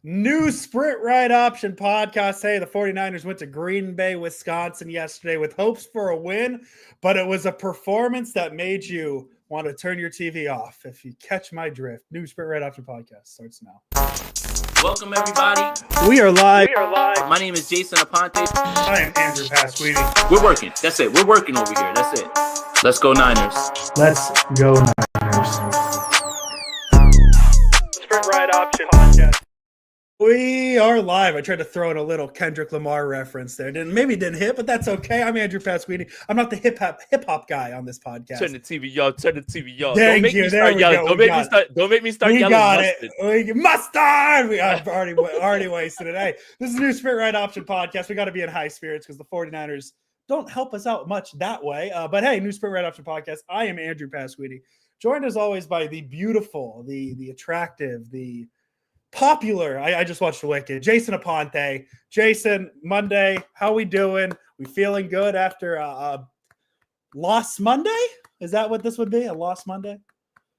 New sprint ride option podcast. Hey, the 49ers went to Green Bay, Wisconsin yesterday with hopes for a win, but it was a performance that made you want to turn your TV off. If you catch my drift, new sprint ride option podcast starts now. Welcome, everybody. We are live. My name is Jason Aponte. I am Andrew Pasquini. We're working. That's it. We're working over here. That's it. Let's go Niners. Let's go Niners. Sprint ride option podcast. We are live. I tried to throw in a little Kendrick Lamar reference there. Maybe didn't hit, but that's okay. I'm Andrew Pasquini. I'm not the hip hop guy on this podcast. Turn the TV on. Turn the TV on. Thank you. There we go. Don't make me start we yelling. Got mustard. it. Mustard. I've already wasted it. Hey, this is a new Sprint Ride Option podcast. We got to be in high spirits because the 49ers don't help us out much that way. But hey, new Sprint Ride Option podcast. I am Andrew Pasquini, joined as always by the beautiful, the attractive, the popular. I just watched The Wicked. Jason Aponte. Jason, Monday, how we doing? We feeling good after a lost Monday? Is that what this would be? A lost Monday?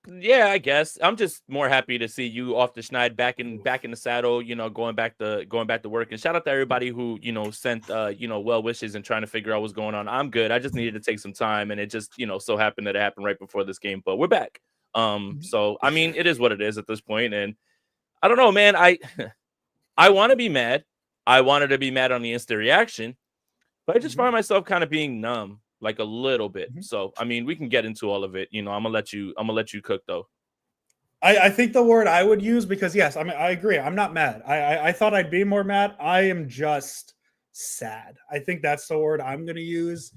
Yeah, I guess. I'm just more happy to see you off the schneid, back in the saddle, going back to work. And shout out to everybody who, sent well wishes and trying to figure out what's going on. I'm good. I just needed to take some time, and it just, so happened that it happened right before this game, but we're back. So I mean, it is what it is at this point, and I don't know, man. I want to be mad. I wanted to be mad on the instant reaction, but I just find myself kind of being numb, like a little bit. So, I mean, we can get into all of it. I'm gonna let you cook though. I think the word I would use, because yes, I mean, I agree. I'm not mad. I thought I'd be more mad. I am just sad. I think that's the word I'm gonna use,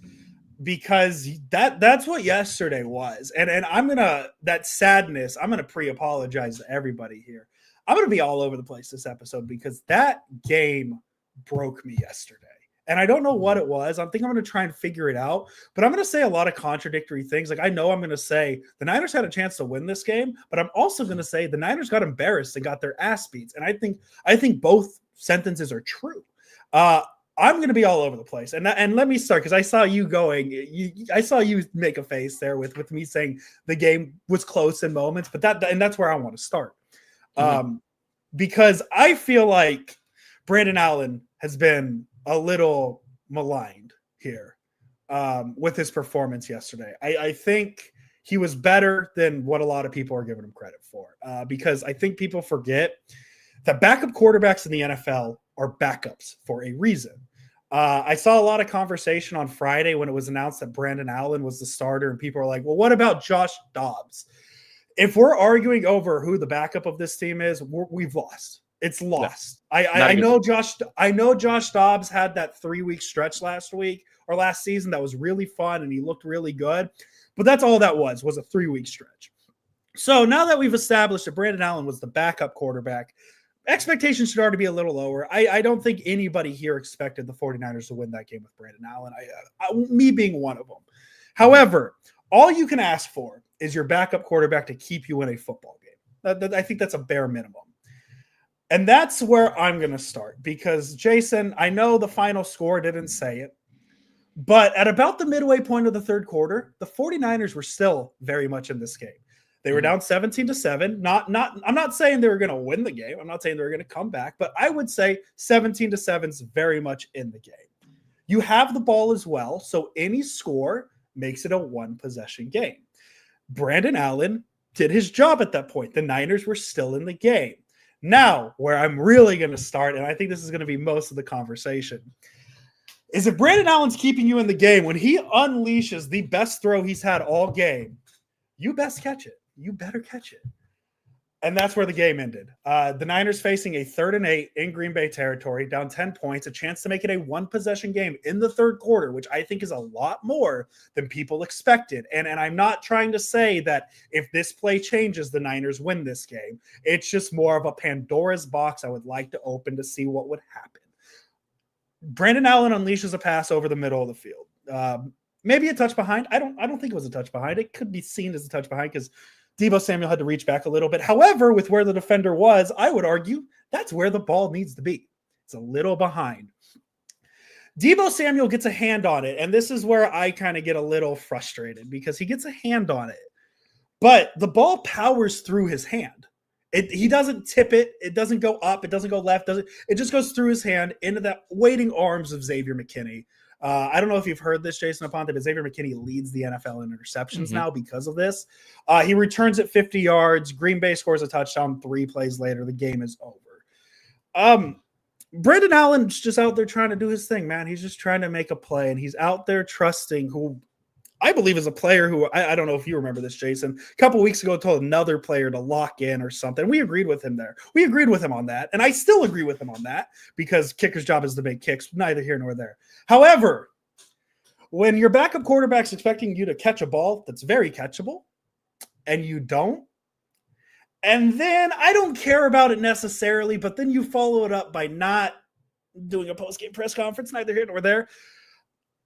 because that's what yesterday was. And that sadness, I'm gonna pre-apologize to everybody here. I'm going to be all over the place this episode because that game broke me yesterday. And I don't know what it was. I think I'm going to try and figure it out. But I'm going to say a lot of contradictory things. Like, I know I'm going to say the Niners had a chance to win this game, but I'm also going to say the Niners got embarrassed and got their ass beats. And I think both sentences are true. I'm going to be all over the place. And let me start, because I saw you I saw you make a face there with me saying the game was close in moments, but that's where I want to start. Because I feel like Brandon Allen has been a little maligned here with his performance yesterday. I think he was better than what a lot of people are giving him credit for, because I think people forget that backup quarterbacks in the NFL are backups for a reason. I saw a lot of conversation on Friday when it was announced that Brandon Allen was the starter, and people are like, well, what about Josh Dobbs? If we're arguing over who the backup of this team is, we've lost. It's lost. I know Josh Dobbs had that 3-week stretch last season that was really fun, and he looked really good. But that's all that was a 3-week stretch. So now that we've established that Brandon Allen was the backup quarterback, expectations should already be a little lower. I don't think anybody here expected the 49ers to win that game with Brandon Allen, me being one of them. However, all you can ask for is your backup quarterback to keep you in a football game. I think that's a bare minimum. And that's where I'm going to start, because, Jason, I know the final score didn't say it, but at about the midway point of the third quarter, the 49ers were still very much in this game. They were down 17-7. I'm not saying they were going to win the game. I'm not saying they were going to come back, but I would say 17-7 is very much in the game. You have the ball as well, so any score makes it a one-possession game. Brandon Allen did his job at that point. The Niners were still in the game. Now, where I'm really going to start, and I think this is going to be most of the conversation, is if Brandon Allen's keeping you in the game, when he unleashes the best throw he's had all game, you best catch it. You better catch it. And that's where the game ended. The Niners facing a 3rd and 8 in Green Bay territory, down 10 points, a chance to make it a one-possession game in the third quarter, which I think is a lot more than people expected. And I'm not trying to say that if this play changes, the Niners win this game. It's just more of a Pandora's box I would like to open to see what would happen. Brandon Allen unleashes a pass over the middle of the field. Maybe a touch behind. I don't think it was a touch behind. It could be seen as a touch behind because Deebo Samuel had to reach back a little bit. However, with where the defender was, I would argue that's where the ball needs to be. It's a little behind. Deebo Samuel gets a hand on it, and this is where I kind of get a little frustrated because he gets a hand on it, but the ball powers through his hand. He doesn't tip it. It doesn't go up. It doesn't go left. It just goes through his hand into the waiting arms of Xavier McKinney. I don't know if you've heard this, Jason Aponte, but Xavier McKinney leads the NFL in interceptions now because of this. He returns at 50 yards. Green Bay scores a touchdown 3 plays later. The game is over. Brandon Allen's just out there trying to do his thing, man. He's just trying to make a play, and he's out there trusting who I believe is a player who I don't know if you remember this, Jason. A couple weeks ago, told another player to lock in or something. We agreed with him there. We agreed with him on that, and I still agree with him on that because kicker's job is to make kicks. Neither here nor there. However, when your backup quarterback's expecting you to catch a ball that's very catchable, and you don't, and then I don't care about it necessarily, but then you follow it up by not doing a post-game press conference, neither here nor there.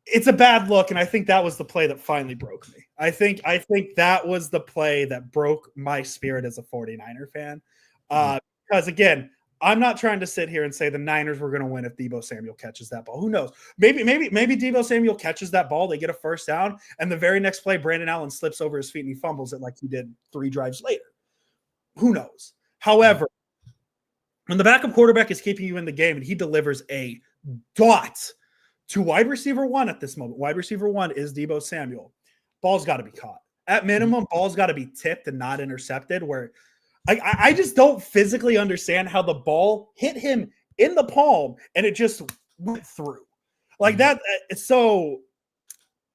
It's a bad look, and I think that was the play that finally broke me. I think that was the play that broke my spirit as a 49er fan. Because, again, I'm not trying to sit here and say the Niners were going to win if Deebo Samuel catches that ball. Who knows? Maybe Deebo Samuel catches that ball, they get a first down, and the very next play, Brandon Allen slips over his feet and he fumbles it like he did 3 drives later. Who knows? However, when the backup quarterback is keeping you in the game and he delivers a dot to wide receiver 1 at this moment. Wide receiver 1 is Deebo Samuel. Ball's got to be caught. At minimum, ball's got to be tipped and not intercepted, where I just don't physically understand how the ball hit him in the palm and it just went through. Like that. So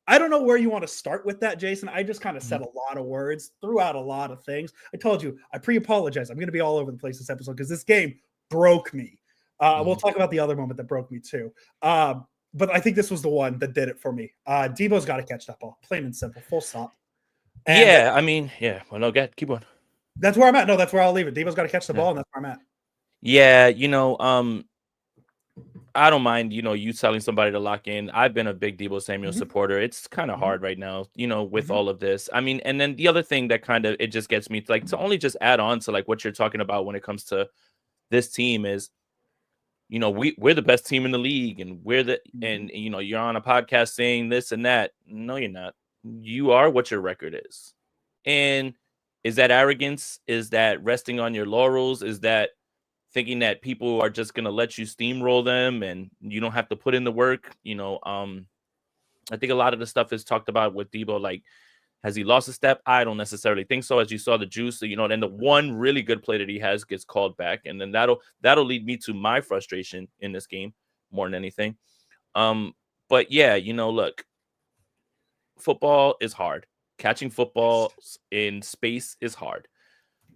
I don't know where you want to start with that, Jason. I just kind of said a lot of words, threw out a lot of things. I told you, I pre-apologize. I'm going to be all over the place this episode because this game broke me. We'll talk about the other moment that broke me too. But I think this was the one that did it for me. Deebo's got to catch that ball, plain and simple, full stop. And Well, no, keep going. That's where I'm at. No, that's where I'll leave it. Deebo's got to catch the ball, and that's where I'm at. Yeah, I don't mind, you telling somebody to lock in. I've been a big Deebo Samuel supporter. It's kind of hard right now, with all of this. I mean, and then the other thing that kind of, it just gets me to only just add on to what you're talking about when it comes to this team is, we're the best team in the league, and you're on a podcast saying this and that. No, you're not. You are what your record is. And is that arrogance? Is that resting on your laurels? Is that thinking that people are just going to let you steamroll them and you don't have to put in the work? I think a lot of the stuff is talked about with Deebo, has he lost a step? I don't necessarily think so. As you saw the juice, then the one really good play that he has gets called back. And then that'll lead me to my frustration in this game more than anything. But yeah, look, football is hard. Catching football in space is hard.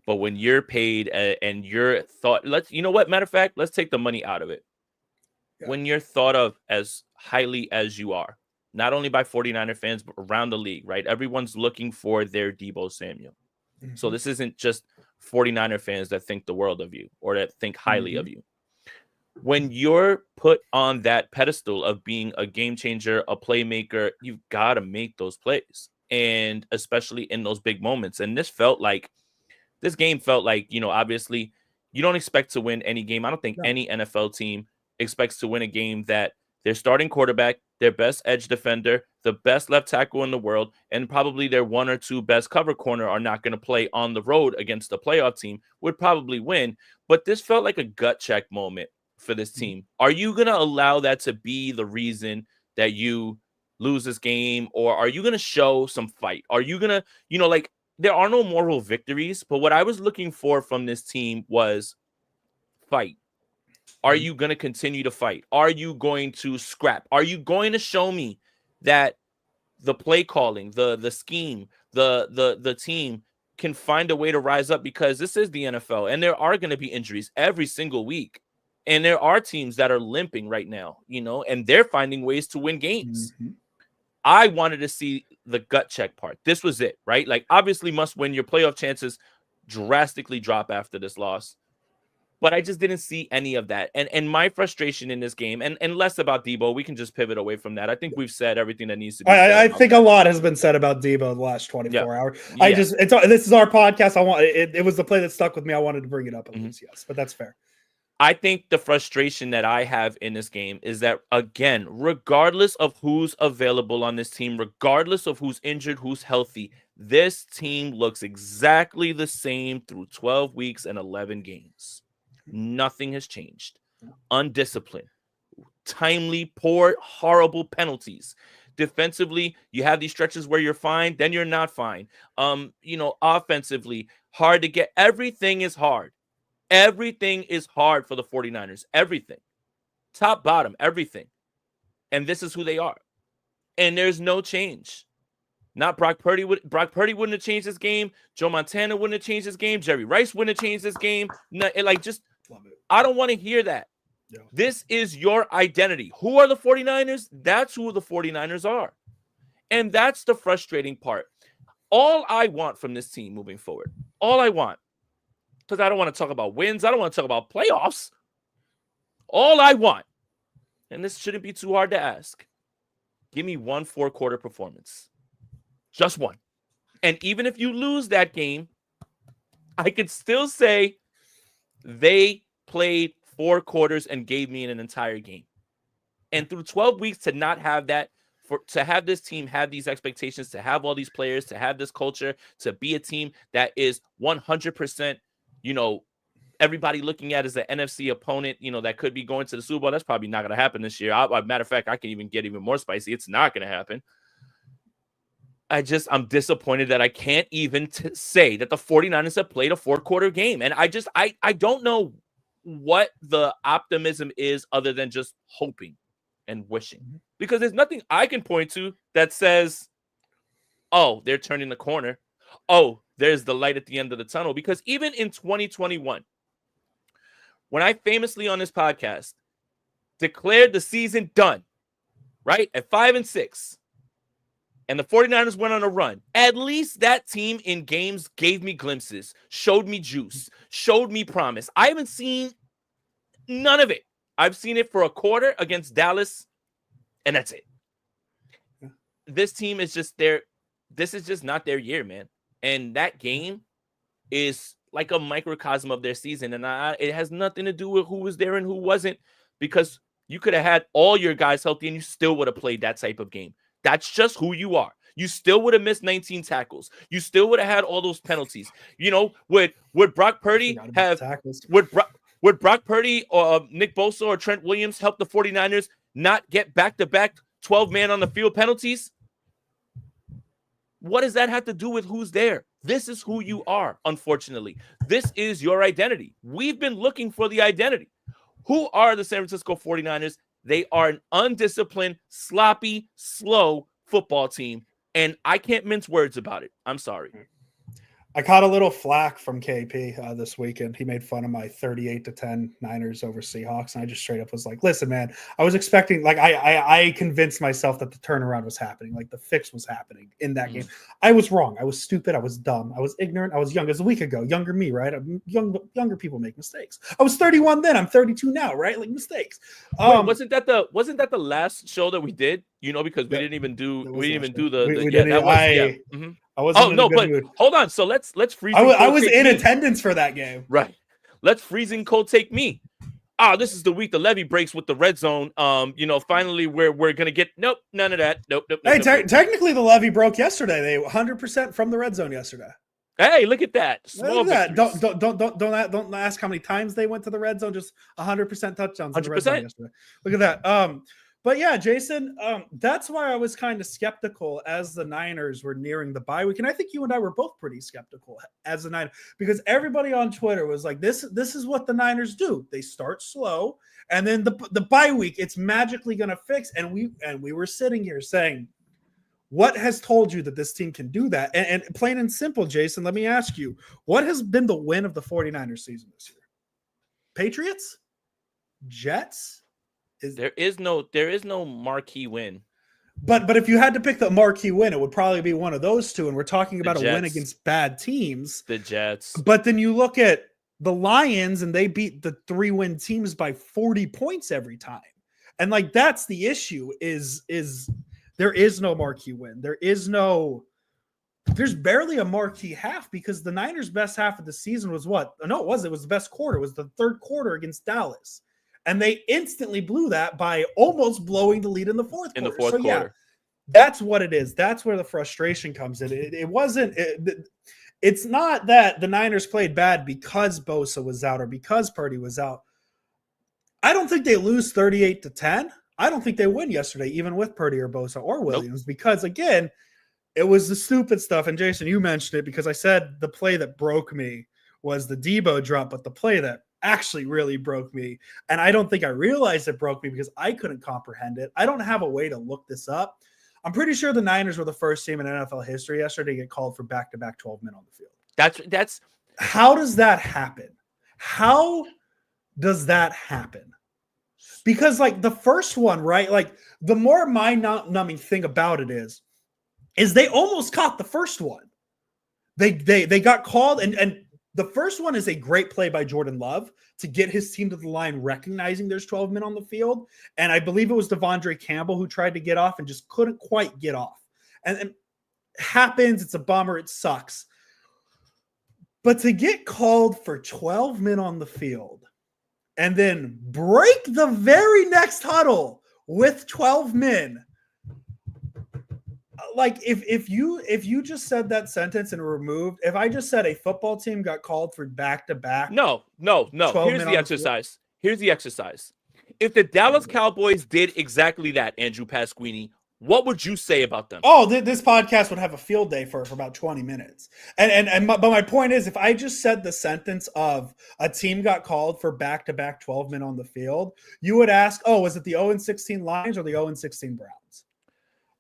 But when you're paid and you're thought, matter of fact, let's take the money out of it. Yeah. When you're thought of as highly as you are, not only by 49er fans, but around the league, right? Everyone's looking for their Deebo Samuel. So this isn't just 49er fans that think the world of you or that think highly of you. When you're put on that pedestal of being a game changer, a playmaker, you've got to make those plays. And especially in those big moments. And this game felt like, obviously you don't expect to win any game. I don't think any NFL team expects to win a game that their starting quarterback, their best edge defender, the best left tackle in the world, and probably their 1 or 2 best cover corner are not going to play on the road against a playoff team, would probably win. But this felt like a gut check moment for this team. Are you going to allow that to be the reason that you lose this game? Or are you going to show some fight? Are you going to, there are no moral victories, but what I was looking for from this team was fight. Are you going to continue to fight? Are you going to scrap? Are you going to show me that the play calling, the scheme, the team can find a way to rise up? Because this is the NFL, and there are going to be injuries every single week. And there are teams that are limping right now, and they're finding ways to win games. I wanted to see the gut check part. This was it, right? Obviously must win. Your playoff chances drastically drop after this loss. But I just didn't see any of that. And my frustration in this game, and less about Deebo, we can just pivot away from that. I think we've said everything that needs to be said. I think a lot has been said about Deebo the last 24 hours. Yeah. This is our podcast. It was the play that stuck with me. I wanted to bring it up at least, yes. But that's fair. I think the frustration that I have in this game is that, again, regardless of who's available on this team, regardless of who's injured, who's healthy, this team looks exactly the same through 12 weeks and 11 games. Nothing has changed. Undisciplined, timely, poor, horrible penalties. Defensively, you have these stretches where you're fine, then you're not fine. Offensively, hard to get. Everything is hard. Everything is hard for the 49ers. Everything. Top, bottom, everything. And this is who they are. And there's no change. Not Brock Purdy. Brock Purdy wouldn't have changed this game. Joe Montana wouldn't have changed this game. Jerry Rice wouldn't have changed this game. I don't want to hear that. Yeah. This is your identity. Who are the 49ers? That's who the 49ers are. And that's the frustrating part. All I want from this team moving forward, all I want, because I don't want to talk about wins. I don't want to talk about playoffs. All I want, and this shouldn't be too hard to ask, give me one 4-quarter performance. Just one. And even if you lose that game, I could still say they played 4 quarters and gave me an entire game. And through 12 weeks to not have that, to have this team have these expectations, to have all these players, to have this culture, to be a team that is 100%, everybody looking at as an NFC opponent, that could be going to the Super Bowl. That's probably not going to happen this year. Matter of fact, I can even get even more spicy. It's not going to happen. I'm disappointed that I can't even say that the 49ers have played a 4-quarter game. And I don't know what the optimism is other than just hoping and wishing, because there's nothing I can point to that says, oh, they're turning the corner. Oh, there's the light at the end of the tunnel. Because even in 2021, when I famously on this podcast declared the season done, right, at 5-6, and the 49ers went on a run, at least that team in games gave me glimpses, showed me juice, showed me promise. I haven't seen none of it. I've seen it for a quarter against Dallas, and that's it. This team is just there. This is just not their year, man. And that game is like a microcosm of their season. And it has nothing to do with who was there and who wasn't, because you could have had all your guys healthy and you still would have played that type of game. That's just who you are. You still would have missed 19 tackles. You still would have had all those penalties. Would Brock Purdy have would Brock Purdy or Nick Bosa or Trent Williams help the 49ers not get back-to-back 12-man on the field penalties? What does that have to do with who's there? This is who you are, unfortunately. This is your identity. We've been looking for the identity. Who are the San Francisco 49ers? They are an undisciplined, sloppy, slow football team, and I can't mince words about it. I'm sorry. I caught a little flack from KP this weekend. He made fun of my 38-10 Niners over Seahawks, and I just straight up was like, listen, man, I was expecting, I convinced myself that the turnaround was happening, like the fix was happening in that game. I was wrong. I was stupid. I was dumb. I was ignorant. I was young. It was a week ago. Younger me, right? Younger people make mistakes. I was 31 then. I'm 32 now, right? Like mistakes. Wait, wasn't that the last show that we did? Because we didn't even do the I wasn't but mood. Hold on. So let's freeze. I was in attendance for that game. Right. Let's freezing cold take me. This is the week the levee breaks with the red zone. Finally we're gonna get none of that. Nope. Hey, technically the levee broke yesterday. They 100% from the red zone yesterday. Hey, look at that. Look at that. Don't ask how many times they went to the red zone. Just 100% touchdowns. 100%. The red zone yesterday. Look at that. But yeah, Jason, that's why I was kind of skeptical as the Niners were nearing the bye week. And I think you and I were both pretty skeptical as the Niners, because everybody on Twitter was like, this is what the Niners do. They start slow, and then the bye week, it's magically going to fix. And we were sitting here saying, what has told you that this team can do that? And plain and simple, Jason, let me ask you, what has been the win of the 49ers season this year? Patriots? Jets? There is no marquee win. But if you had to pick the marquee win, it would probably be one of those two. And we're talking about a win against bad teams. The Jets. But then you look at the Lions, and they beat the 3-win teams by 40 points every time. And that's the issue is there is no marquee win. There is no there's barely a marquee half because the Niners' best half of the season was what? No, it was. It was the best quarter. It was the third quarter against Dallas. And they instantly blew that by almost blowing the lead in the fourth quarter. In the fourth quarter. That's what it is. That's where the frustration comes in. It's not that the Niners played bad because Bosa was out or because Purdy was out. I don't think they lose 38-10. I don't think they win yesterday, even with Purdy or Bosa or Williams, because again, it was the stupid stuff. And Jason, you mentioned it because I said the play that broke me was the Debo drop, but the play that actually really broke me, and I don't think I realized it broke me because I couldn't comprehend it. I don't have a way to look this up. I'm pretty sure the Niners were the first team in NFL history yesterday to get called for back-to-back 12 men on the field. That's how does that happen? How does that happen? Because like the first one, right? Like the more mind-numbing thing about it is they almost caught the first one. They got called, and the first one is a great play by Jordan Love to get his team to the line, recognizing there's 12 men on the field. And I believe it was Devondre Campbell who tried to get off and just couldn't quite get off. And it happens. It's a bummer. It sucks. But to get called for 12 men on the field and then break the very next huddle with 12 men, like if you just said that sentence and removed, if I just said a football team got called for back-to-back. No. Here's the exercise. Here's the exercise. If the Dallas Cowboys did exactly that, Andrew Pasquini, what would you say about them? Oh, this podcast would have a field day for about 20 minutes. But my point is, if I just said the sentence of a team got called for back-to-back 12 men on the field, you would ask, oh, was it the 0-16 Lions or the 0-16 Browns?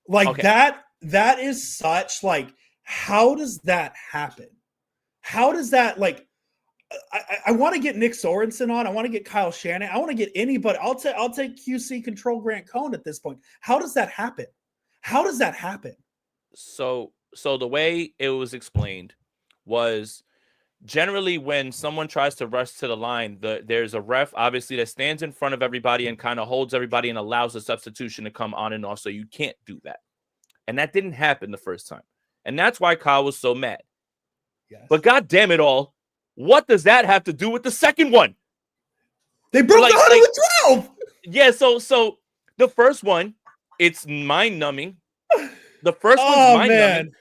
Like okay. That is such like, how does that happen? How does that like, I want to get Nick Sorensen on. I want to get Kyle Shanahan. I want to get anybody. I'll take QC control Grant Cohn at this point. How does that happen? How does that happen? So the way it was explained was generally when someone tries to rush to the line, there's a ref obviously that stands in front of everybody and kind of holds everybody and allows the substitution to come on and off. So you can't do that. And that didn't happen the first time. And that's why Kyle was so mad. Yes. But God damn it all, what does that have to do with the second one? They broke the huddle with 12. Yeah, so the first one, it's mind-numbing. The first one's mind-numbing.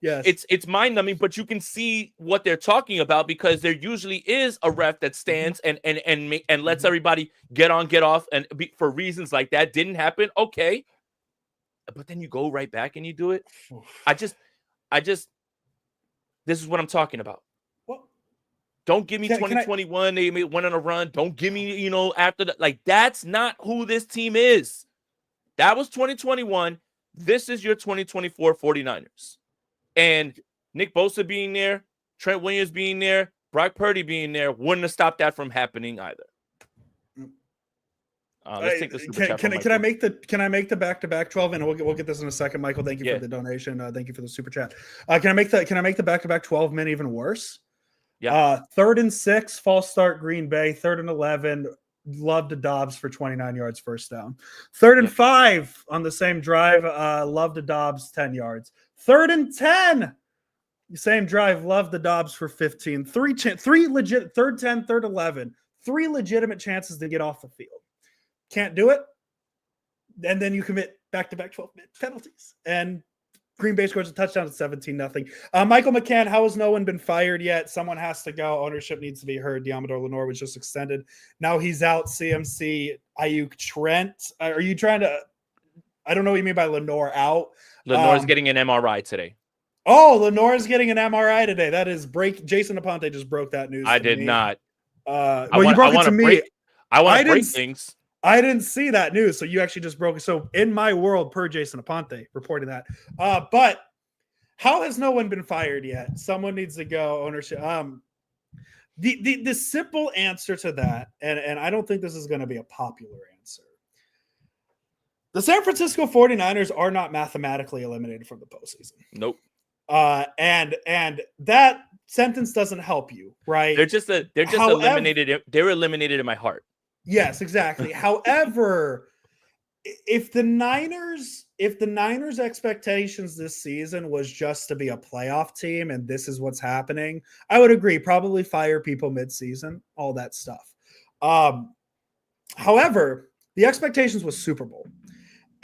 Yes. It's mind-numbing, but you can see what they're talking about because there usually is a ref that stands and lets everybody get on, get off, and for reasons like that. Didn't happen. Okay. But then you go right back and you do it. I just this is what I'm talking about. What? Don't give me 2021. They went on a run. Don't give me, after that. Like, that's not who this team is. That was 2021. This is your 2024 49ers. And Nick Bosa being there, Trent Williams being there, Brock Purdy being there wouldn't have stopped that from happening either. Let's take the super chat. Can I make the back-to-back 12? And we'll get this in a second. Michael, thank you for the donation. Thank you for the super chat. Can I make the back-to-back 12 men even worse? Yeah. 3rd and 6, false start Green Bay. 3rd and 11, Love to Dobbs for 29 yards, first down. 3rd and 5 on the same drive, Love to Dobbs 10 yards. 3rd and 10, same drive, Love to Dobbs for 15. Three legit 3rd 10, 3rd 11. 3 legitimate chances to get off the field. Can't do it, and then you commit back-to-back 12-minute penalties. And Green Bay scores a touchdown at 17-0. Michael McCann, how has no one been fired yet? Someone has to go. Ownership needs to be heard. Diamador Lenore was just extended. Now he's out. CMC, Ayuk, Trent. Are you trying to – I don't know what you mean by Lenore out. Lenore's getting an MRI today. Oh, Lenore's getting an MRI today. That is break. Jason Aponte just broke that news. I did not. You broke it to me. I want to break things. I didn't see that news, so you actually just broke it. So in my world, per Jason Aponte reporting that. But how has no one been fired yet? Someone needs to go. Ownership. The simple answer to that, and I don't think this is going to be a popular answer. The San Francisco 49ers are not mathematically eliminated from the postseason. Nope. And that sentence doesn't help you, right? They're eliminated. They're eliminated in my heart. Yes, exactly. However, if the Niners expectations this season was just to be a playoff team and this is what's happening, I would agree. Probably fire people midseason, all that stuff. However, the expectations was Super Bowl.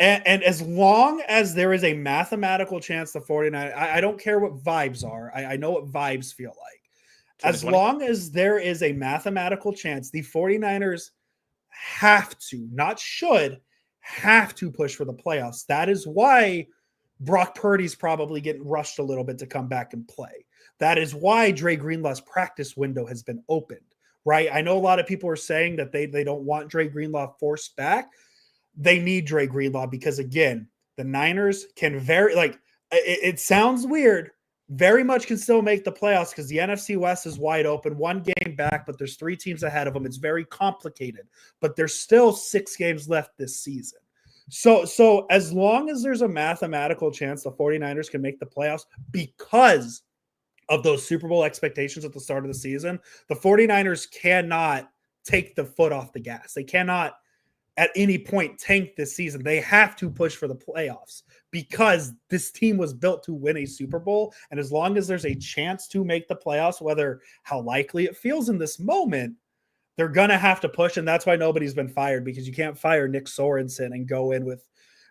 And as long as there is a mathematical chance the 49ers, I don't care what vibes are. I know what vibes feel like. As long as there is a mathematical chance, the 49ers have to, not should, have to push for the playoffs. That is why Brock Purdy's probably getting rushed a little bit to come back and play. That is why Dre Greenlaw's practice window has been opened, right? I know a lot of people are saying that they don't want Dre Greenlaw forced back. They need Dre Greenlaw because, again, the Niners can it sounds weird, very much can still make the playoffs because the NFC West is wide open, one game back, but there's 3 teams ahead of them. It's very complicated, but there's still 6 games left this season. So as long as there's a mathematical chance the 49ers can make the playoffs because of those Super Bowl expectations at the start of the season, the 49ers cannot take the foot off the gas. They cannot at any point tank this season. They have to push for the playoffs because this team was built to win a Super Bowl. And as long as there's a chance to make the playoffs, whether how likely it feels in this moment, they're going to have to push. And that's why nobody's been fired, because you can't fire Nick Sorensen and go in with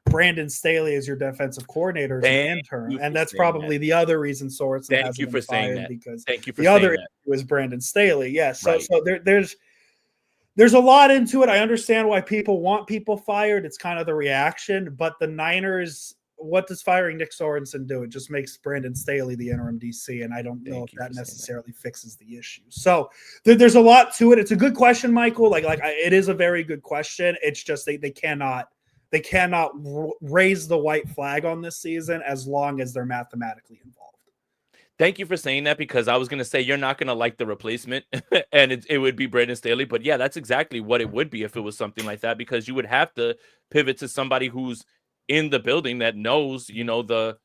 Brandon Staley as your defensive coordinator as an intern. And that's probably the other reason Sorensen hasn't been fired, because the other issue is Brandon Staley. Yes. Yeah, so there's a lot into it. I understand why people want people fired. It's kind of the reaction. But the Niners, what does firing Nick Sorensen do? It just makes Brandon Staley the interim DC, and I don't know if that necessarily fixes the issue. So there's a lot to it. It's a good question, Michael. It is a very good question. It's just they cannot raise the white flag on this season as long as they're mathematically involved. Thank you for saying that, because I was going to say you're not going to like the replacement and it would be Brandon Staley. But yeah, that's exactly what it would be if it was something like that, because you would have to pivot to somebody who's in the building that knows, the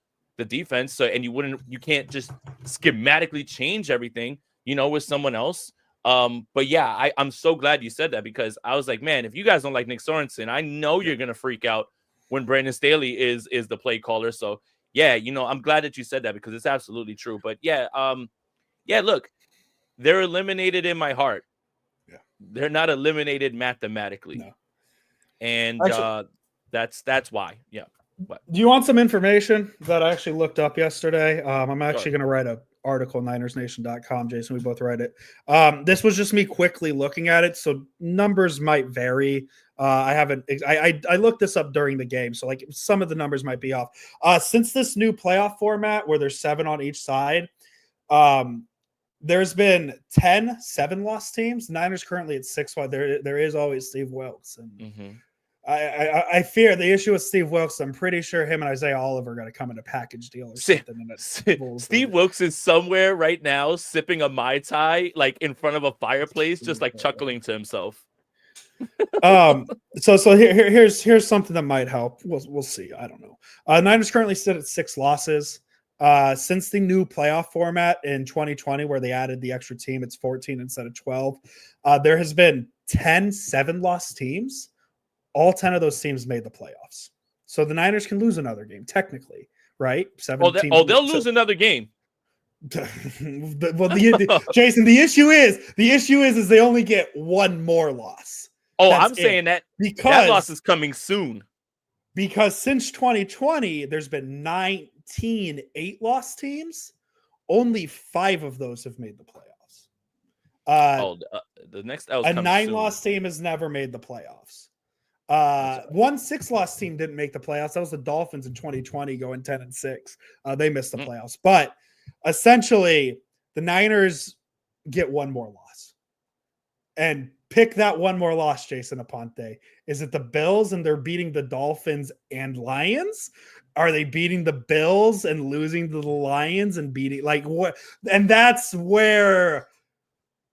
defense. So, and you can't just schematically change everything, with someone else. But yeah, I'm so glad you said that, because I was like, man, if you guys don't like Nick Sorensen, I know you're going to freak out when Brandon Staley is the play caller. So yeah, I'm glad that you said that, because it's absolutely true. But yeah, look, they're eliminated in my heart. Yeah. They're not eliminated mathematically. No. And actually, that's why. Yeah. What? Do you want some information that I actually looked up yesterday? I'm actually going to write an article, NinersNation.com. Jason, we both write it. This was just me quickly looking at it, so numbers might vary. I looked this up during the game, so some of the numbers might be off. Since this new playoff format where there's 7 on each side, there's been 10 7-loss teams. Niners currently at 6-1. There is always Steve Wilkes, and I fear the issue with Steve Wilkes. I'm pretty sure him and Isaiah Oliver are going to come in a package deal or something. Steve Wilkes is somewhere right now sipping a Mai Tai in front of a fireplace, just chuckling to himself. So here's something that might help. We'll see. I don't know. Niners currently sit at 6 losses. Since the new playoff format in 2020, where they added the extra team, it's 14 instead of 12. There has been 10 7-loss teams. All 10 of those teams made the playoffs. So the Niners can lose another game, technically, right? They'll lose another game. Well, Jason, the issue is they only get one more loss. I'm saying that because that loss is coming soon. Because since 2020, there's been 19 8-loss teams. Only 5 of those have made the playoffs. The next L. A 9-loss team has never made the playoffs. One 6-loss team didn't make the playoffs. That was the Dolphins in 2020, going 10-6. They missed the playoffs. But essentially, the Niners get one more loss. And pick that one more loss, Jason Aponte. Is it the Bills and they're beating the Dolphins and Lions? Are they beating the Bills and losing to the Lions and beating what? And that's where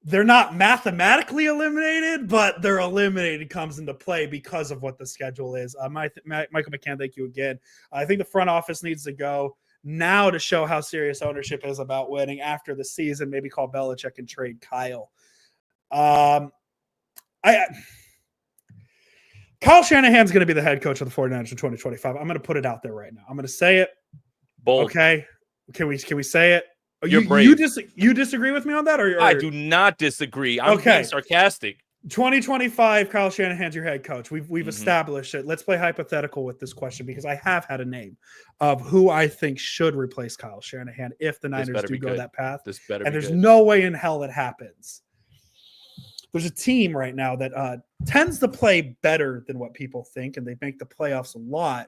they're not mathematically eliminated, but they're eliminated comes into play because of what the schedule is. Michael McCann, thank you again. I think the front office needs to go now to show how serious ownership is about winning. After the season, maybe call Belichick and trade Kyle. Kyle Shanahan's going to be the head coach of the 49ers in 2025. I'm going to put it out there right now. I'm going to say it. Bold. Okay. Can we say it? You're brave. You disagree with me on that? Or I do not disagree. I'm being sarcastic. 2025, Kyle Shanahan's your head coach. We've established it. Let's play hypothetical with this question because I have had a name of who I think should replace Kyle Shanahan if the Niners do go that path. And there's no way in hell it happens. There's a team right now that tends to play better than what people think, and they make the playoffs a lot.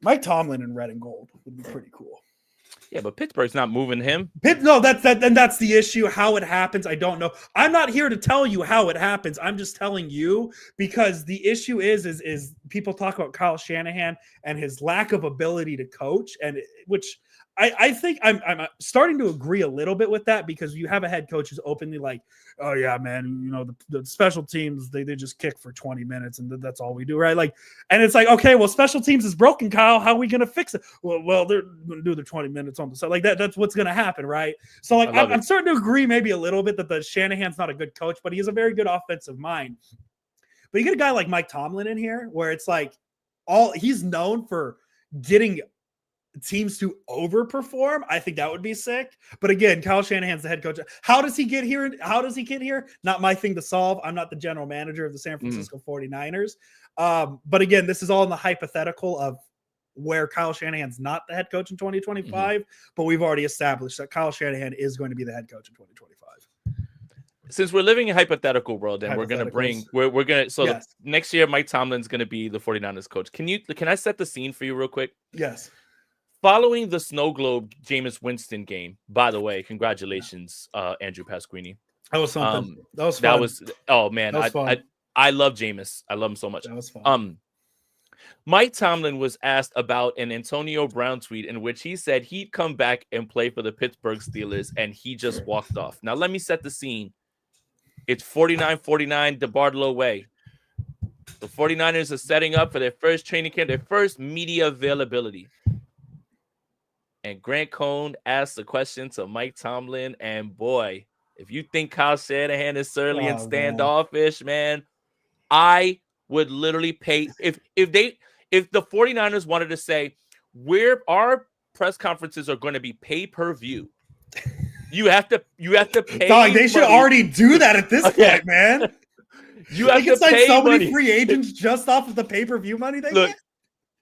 Mike Tomlin in red and gold would be pretty cool. Yeah, but Pittsburgh's not moving him. That's the issue. How it happens, I don't know. I'm not here to tell you how it happens. I'm just telling you because the issue is people talk about Kyle Shanahan and his lack of ability to coach, and which I think I'm starting to agree a little bit with that because you have a head coach who's openly like, oh yeah, man, you know, the special teams, they just kick for 20 minutes and that's all we do, right? Like, and it's like, okay, well, special teams is broken, Kyle. How are we going to fix it? Well, they're going to do their 20 minutes on the side. Like that's what's going to happen, right? So like, I'm starting to agree maybe a little bit that the Shanahan's not a good coach, but he has a very good offensive mind. But you get a guy like Mike Tomlin in here where it's like he's known for getting teams to overperform. I think that would be sick. But again, Kyle Shanahan's the head coach. How does he get here? Not my thing to solve. I'm not the general manager of the San Francisco 49ers. But again, this is all in the hypothetical of where Kyle Shanahan's not the head coach in 2025, but we've already established that Kyle Shanahan is going to be the head coach in 2025. Since we're living in a hypothetical world, and we're going to bring, next year, Mike Tomlin's going to be the 49ers coach. Can I set the scene for you real quick? Yes. Following the Snow Globe Jameis Winston game, by the way, congratulations, Andrew Pasquini. That was something. That was fun. I love Jameis. I love him so much. That was fun. Mike Tomlin was asked about an Antonio Brown tweet in which he said he'd come back and play for the Pittsburgh Steelers, and he just walked off. Now, let me set the scene. It's 49-49 DeBartolo way. The 49ers are setting up for their first training camp, their first media availability. And Grant Cohn asked the question to Mike Tomlin, and boy, if you think Kyle Shanahan is surly and standoffish, man, I would literally pay if the 49ers wanted to say our press conferences are going to be pay-per-view. You have to pay. Dog, they should already do that at this point, man. You have to pay so money. Many free agents just off of the pay-per-view money they get.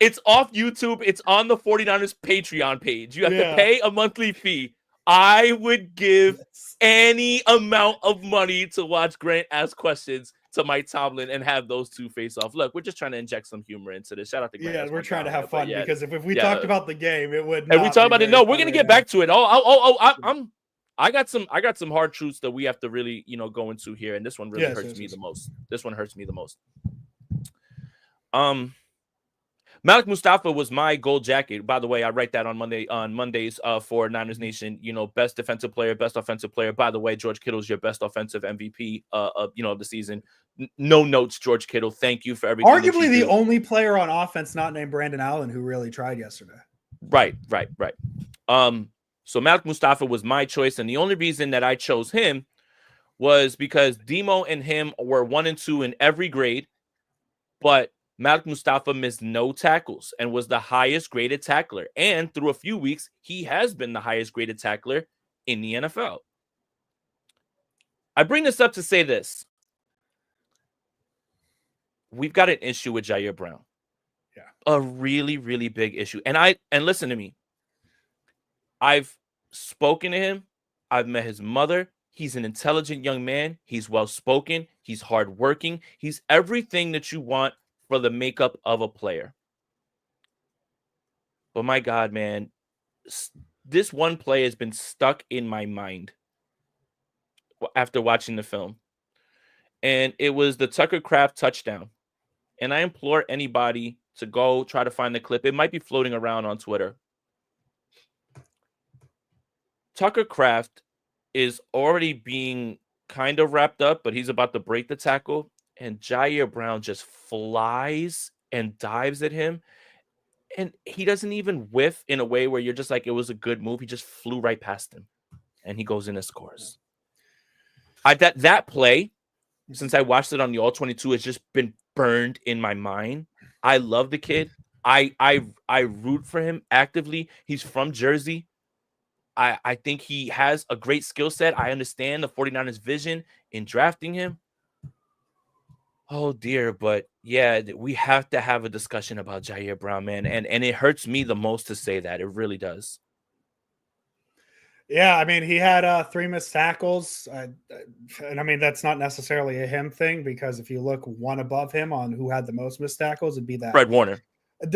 It's off YouTube. It's on the 49ers Patreon page. You have to pay a monthly fee. I would give any amount of money to watch Grant ask questions to Mike Tomlin and have those two face off. Look, we're just trying to inject some humor into this. Shout out to Grant. Yeah, we're trying to have fun because if we talked about the game, it would. And we talk about it. No, we're gonna get back to it. I got some hard truths that we have to really go into here, and this one really hurts me the most. This one hurts me the most. Malik Mustafa was my gold jacket. By the way, I write that on Mondays for Niners Nation. Best defensive player, best offensive player. By the way, George Kittle's your best offensive MVP of the season. No notes, George Kittle. Thank you for everything. Arguably the only player on offense not named Brandon Allen who really tried yesterday. Right. So Malik Mustafa was my choice, and the only reason that I chose him was because Demo and him were 1 and 2 in every grade, but Malik Mustafa missed no tackles and was the highest graded tackler. And through a few weeks, he has been the highest graded tackler in the NFL. I bring this up to say this. We've got an issue with Jair Brown. Yeah. A really, really big issue. And listen to me. I've spoken to him. I've met his mother. He's an intelligent young man. He's well-spoken. He's hardworking. He's everything that you want for the makeup of a player. But my God, man, this one play has been stuck in my mind after watching the film. And it was the Tucker Kraft touchdown. And I implore anybody to go try to find the clip. It might be floating around on Twitter. Tucker Kraft is already being kind of wrapped up, but he's about to break the tackle. And Jair Brown just flies and dives at him. And he doesn't even whiff in a way where you're just like, it was a good move. He just flew right past him. And he goes in and scores. That play, since I watched it on the All-22, has just been burned in my mind. I love the kid. I root for him actively. He's from Jersey. I think he has a great skill set. I understand the 49ers vision in drafting him. Oh dear, but yeah, we have to have a discussion about Jair Brown, man. And it hurts me the most to say that. It really does. Yeah, I mean, he had 3 missed tackles. And I mean, that's not necessarily a him thing, because if you look one above him on who had the most missed tackles, it'd be that Fred Warner.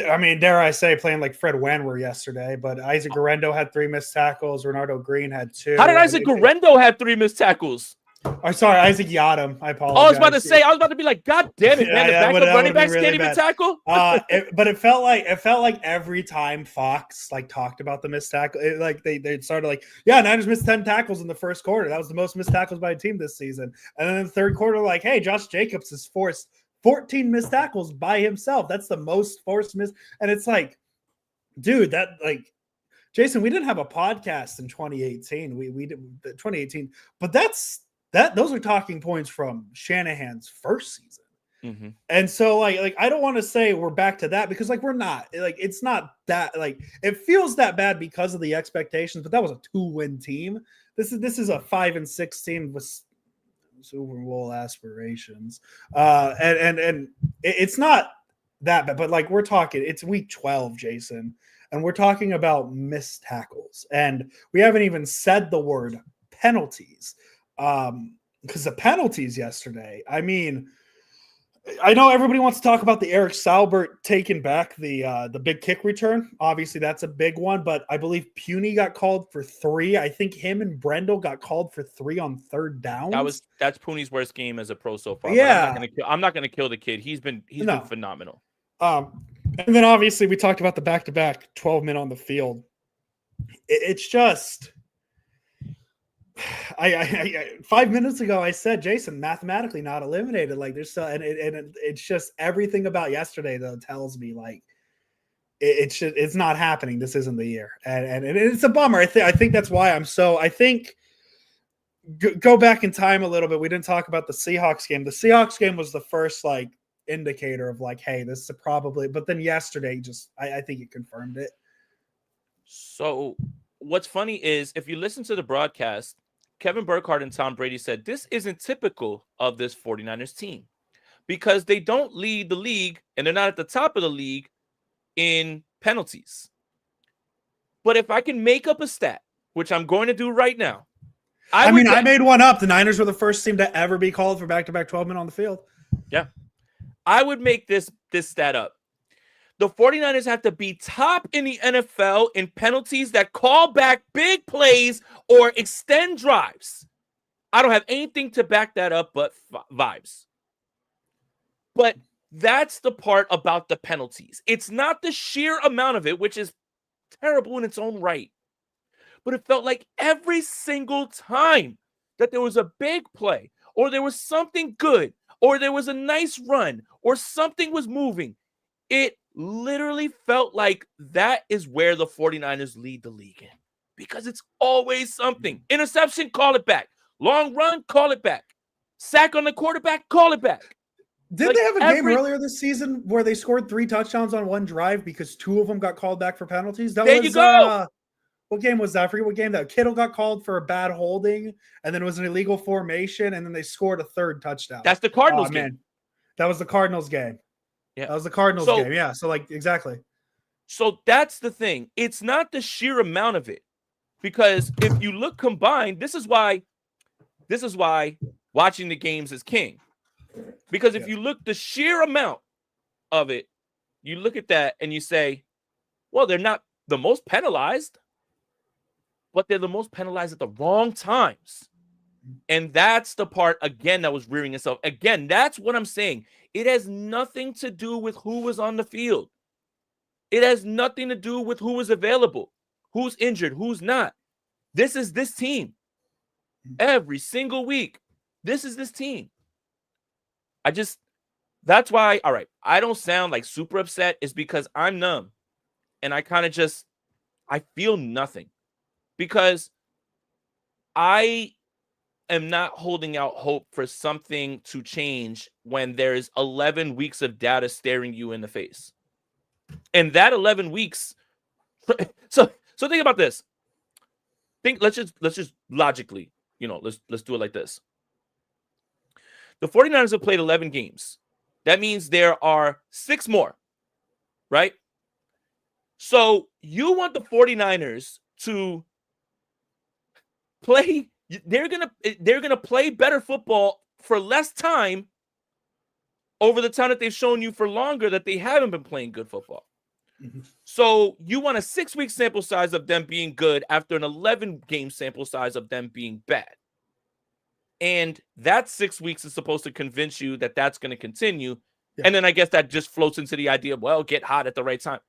I mean, dare I say, playing like Fred Wanwer yesterday, but Isaac Guerrero had 3 missed tackles. Renardo Green had 2. How did Isaac Guerrero have 3 missed tackles? Oh, sorry, Isaac Yadam. I apologize. I was about to be like, God damn it, man! The backup running backs can't even tackle. But it felt like every time Fox like talked about the missed tackle, they started like, yeah, Niners missed 10 tackles in the first quarter. That was the most missed tackles by a team this season. And then in the third quarter, like, hey, Josh Jacobs has forced 14 missed tackles by himself. That's the most forced miss. And it's like, dude, that like, Jason, we didn't have a podcast in 2018. We did 2018, but those are talking points from Shanahan's first season. Mm-hmm. And so like I don't want to say we're back to that, because like we're not. Like it's not that, like it feels that bad because of the expectations, but that was a 2-win team. This is a 5-6 team with Super Bowl aspirations. And it's not that bad, but like we're talking, it's week 12, Jason, and we're talking about missed tackles, and we haven't even said the word penalties. Because the penalties yesterday, I mean, I know everybody wants to talk about the Eric Salbert taking back the big kick return. Obviously, that's a big one, but I believe Puny got called for 3. I think him and Brendel got called for 3 on third down. That's Puny's worst game as a pro so far. Yeah, I'm not gonna kill the kid. He's been phenomenal. And then obviously we talked about the back-to-back 12 men on the field. It's just. I 5 minutes ago I said, Jason, mathematically not eliminated. Like there's still, and it's just everything about yesterday though tells me like it's not happening. This isn't the year, and it's a bummer. I think that's why I think go back in time a little bit. We didn't talk about the Seahawks game. The Seahawks game was the first like indicator of like, hey, this is probably. But then yesterday, I think it confirmed it. So what's funny is if you listen to the broadcast, Kevin Burkhardt and Tom Brady said this isn't typical of this 49ers team because they don't lead the league and they're not at the top of the league in penalties. But if I can make up a stat, which I'm going to do right now. I made one up. The Niners were the first team to ever be called for back-to-back 12 men on the field. Yeah. I would make this stat up. The 49ers have to be top in the NFL in penalties that call back big plays or extend drives. I don't have anything to back that up but vibes. But that's the part about the penalties. It's not the sheer amount of it, which is terrible in its own right. But it felt like every single time that there was a big play or there was something good or there was a nice run or something was moving, it literally felt like that is where the 49ers lead the league in because it's always something. Interception, call it back. Long run, call it back. Sack on the quarterback, call it back. Did they have a game earlier this season where they scored 3 touchdowns on one drive because 2 of them got called back for penalties? There you go. What game was that? I forget what game that. Kittle got called for a bad holding, and then it was an illegal formation, and then they scored a 3rd touchdown. That's the Cardinals game. Man. That was the Cardinals game. Yeah. That was the Cardinals game. Yeah. So like exactly. So that's the thing. It's not the sheer amount of it. Because if you look combined, this is why watching the games is king. Because if you look the sheer amount of it, you look at that and you say, well, they're not the most penalized, but they're the most penalized at the wrong times. And that's the part, again, that was rearing itself. Again, that's what I'm saying. It has nothing to do with who was on the field. It has nothing to do with who was available, who's injured, who's not. This is this team. Every single week, this is this team. That's why, all right, I don't sound like super upset. It's because I'm numb. And I kind of I feel nothing. Because and am not holding out hope for something to change when there's 11 weeks of data staring you in the face. And that 11 weeks, so think about this. Let's just logically, let's do it like this. The 49ers have played 11 games. That means there are 6 more, right? So you want the 49ers to play, they're gonna play better football for less time over the time that they've shown you for longer that they haven't been playing good football. Mm-hmm. So you want a 6-week sample size of them being good after an 11-game sample size of them being bad. And that 6 weeks is supposed to convince you that that's going to continue. Yeah. And then I guess that just floats into the idea of, well, get hot at the right time.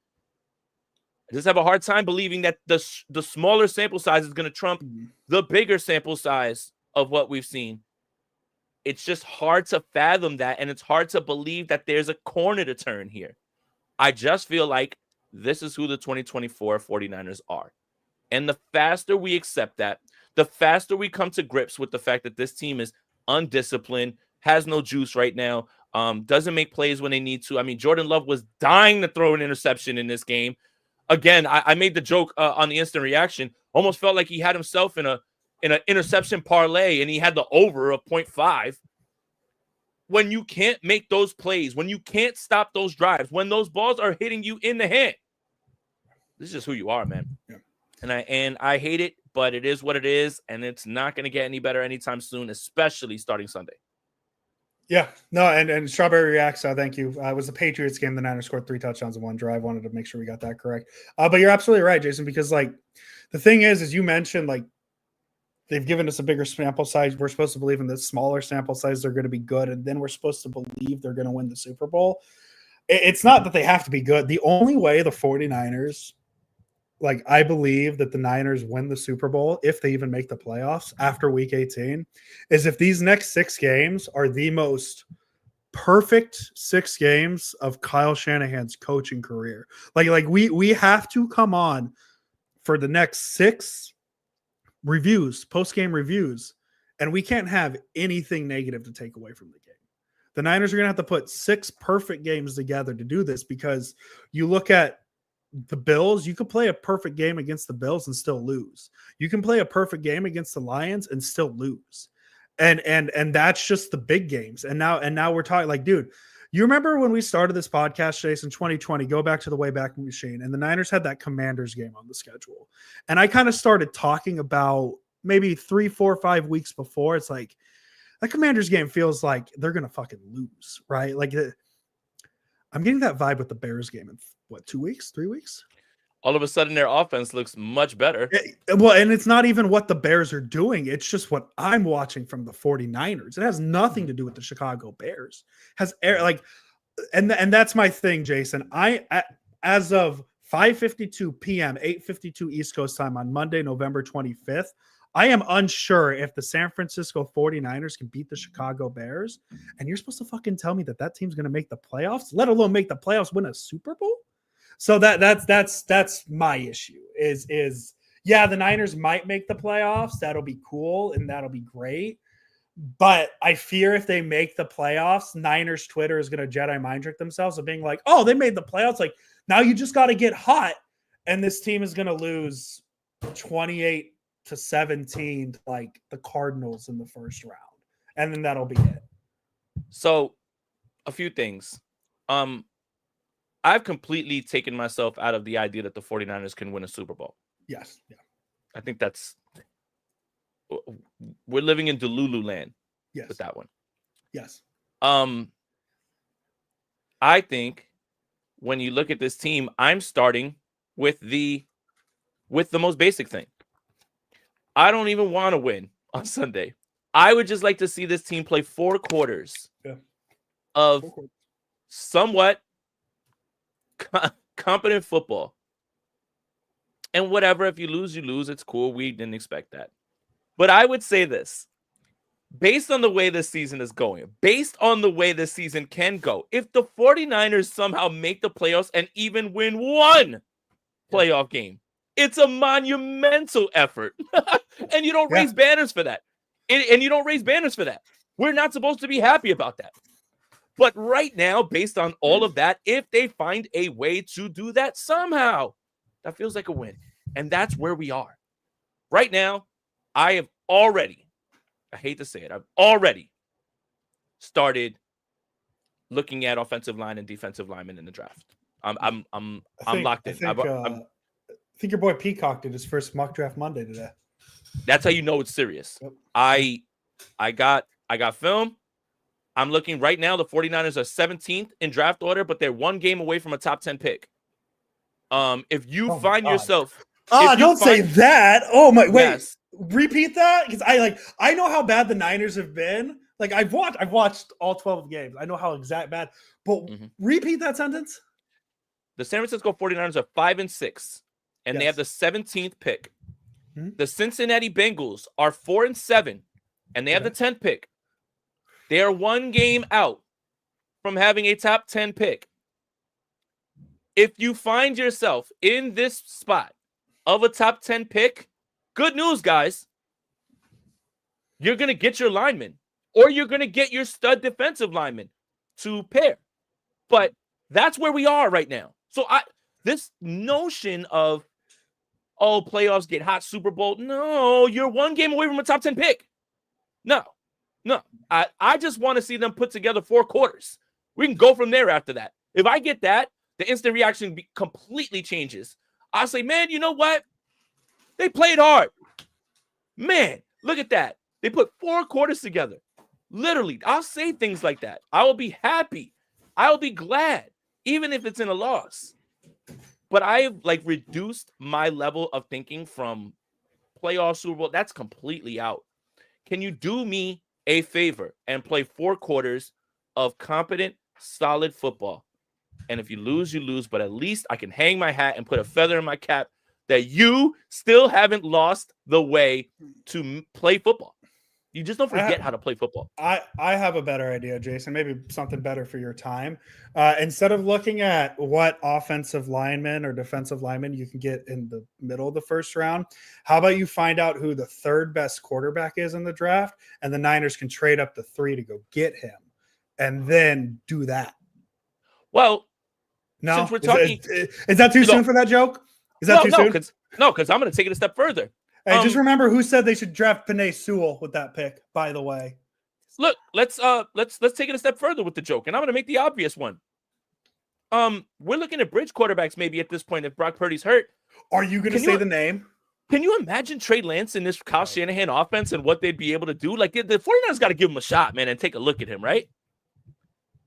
I just have a hard time believing that the smaller sample size is going to trump the bigger sample size of what we've seen. It's just hard to fathom that, and it's hard to believe that there's a corner to turn here. I just feel like this is who the 2024 49ers are. And the faster we accept that, the faster we come to grips with the fact that this team is undisciplined, has no juice right now, doesn't make plays when they need to. I mean, Jordan Love was dying to throw an interception in this game. Again, I made the joke on the instant reaction. Almost felt like he had himself in an interception parlay, and he had the over of 0.5. When you can't make those plays, when you can't stop those drives, when those balls are hitting you in the hand, this is just who you are, man. Yeah. And I hate it, but it is what it is, and it's not going to get any better anytime soon, especially starting Sunday. Yeah, no, and Strawberry reacts. Thank you. It was the Patriots game. The Niners scored 3 touchdowns in one drive. Wanted to make sure we got that correct. But you're absolutely right, Jason, because like the thing is, as you mentioned, like they've given us a bigger sample size. We're supposed to believe in this smaller sample size they're going to be good, and then we're supposed to believe they're going to win the Super Bowl. It's not that they have to be good. The only way the 49ers, like I believe that the Niners win the Super Bowl, if they even make the playoffs after week 18, is if these next 6 games are the most perfect 6 games of Kyle Shanahan's coaching career. Like we have to come on for the next 6 reviews, post-game reviews, and we can't have anything negative to take away from the game. The Niners are going to have to put 6 perfect games together to do this, because you look at the Bills, you could play a perfect game against the Bills and still lose. You can play a perfect game against the Lions and still lose. And that's just the big games. And now we're talking like, dude, you remember when we started this podcast, Jason, 2020, go back to the Wayback Machine, and the Niners had that Commanders game on the schedule. And I kind of started talking about maybe 3, 4, 5 weeks before. It's like that Commanders game feels like they're going to fucking lose, right? Like I'm getting that vibe with the Bears game in 2 weeks, 3 weeks? All of a sudden their offense looks much better. Well, and it's not even what the Bears are doing. It's just what I'm watching from the 49ers. It has nothing to do with the Chicago Bears. And that's my thing, Jason. As of 5:52 p.m., 8:52 East Coast time on Monday, November 25th, I am unsure if the San Francisco 49ers can beat the Chicago Bears. And you're supposed to fucking tell me that team's going to make the playoffs, let alone make the playoffs, win a Super Bowl? So that's my issue is yeah, the Niners might make the playoffs. That'll be cool and that'll be great. But I fear if they make the playoffs, Niners Twitter is going to Jedi mind trick themselves of being like, oh, they made the playoffs. Like, now you just got to get hot. And this team is going to lose 28-17 to like the Cardinals in the first round. And then that'll be it. So a few things. I've completely taken myself out of the idea that the 49ers can win a Super Bowl. Yes. Yeah. I think we're living in Delulu land. Yes. With that one. Yes. I think when you look at this team, I'm starting with the most basic thing. I don't even want to win on Sunday. I would just like to see this team play 4 quarters of somewhat competent football. And whatever, if you lose, you lose. It's cool. We didn't expect that. But I would say this, based on the way this season is going, based on the way this season can go, if the 49ers somehow make the playoffs and even win 1 playoff game, it's a monumental effort. And you don't raise banners for that. And you don't raise banners for that. We're not supposed to be happy about that. But right now, based on all of that, if they find a way to do that somehow, that feels like a win. And that's where we are. Right now, I have already, I hate to say it, I've already started looking at offensive line and defensive linemen in the draft. I'm locked in. I think your boy Peacock did his first mock draft Monday today. That's how you know it's serious. Yep. I got film. I'm looking right now. The 49ers are 17th in draft order, but they're one game away from a top 10 pick. If you find yourself, don't say that. Oh my, wait, yes. Repeat that, because I know how bad the Niners have been. Like I've watched all 12 games. I know how exact bad. But repeat that sentence. The San Francisco 49ers are 5-6, and they have the 17th pick. The Cincinnati Bengals are 4-7, and they have the 10th pick. They are one game out from having a top 10 pick. If you find yourself in this spot of a top 10 pick, good news, guys. You're going to get your lineman, or you're going to get your stud defensive lineman to pair. But that's where we are right now. So this notion of, playoffs get hot, Super Bowl. No, you're one game away from a top 10 pick. No. I just want to see them put together 4 quarters. We can go from there after that. If I get that, the instant reaction completely changes. I'll say, man, you know what? They played hard. Man, look at that. They put 4 quarters together. Literally, I'll say things like that. I will be happy. I will be glad, even if it's in a loss. But I've reduced my level of thinking from playoff Super Bowl. That's completely out. Can you do me a favor and play 4 quarters of competent, solid football? And if you lose, you lose. But at least I can hang my hat and put a feather in my cap that you still haven't lost the way to play football. You just don't forget how to play football. I have a better idea, Jason. Maybe something better for your time. Instead of looking at what offensive lineman or defensive lineman you can get in the middle of the first round, how about you find out who the 3rd best quarterback is in the draft, and the Niners can trade up to 3 to go get him, and then do that. Well, no, since we're talking, is that too soon for that joke? Is that too soon? Because I'm going to take it a step further. Hey, just remember who said they should draft Penei Sewell with that pick, by the way. Look, let's take it a step further with the joke, and I'm going to make the obvious one. We're looking at bridge quarterbacks maybe at this point if Brock Purdy's hurt. Are you going to say the name? Can you imagine Trey Lance in this Kyle Shanahan offense and what they'd be able to do? Like, the 49ers got to give him a shot, man, and take a look at him, right?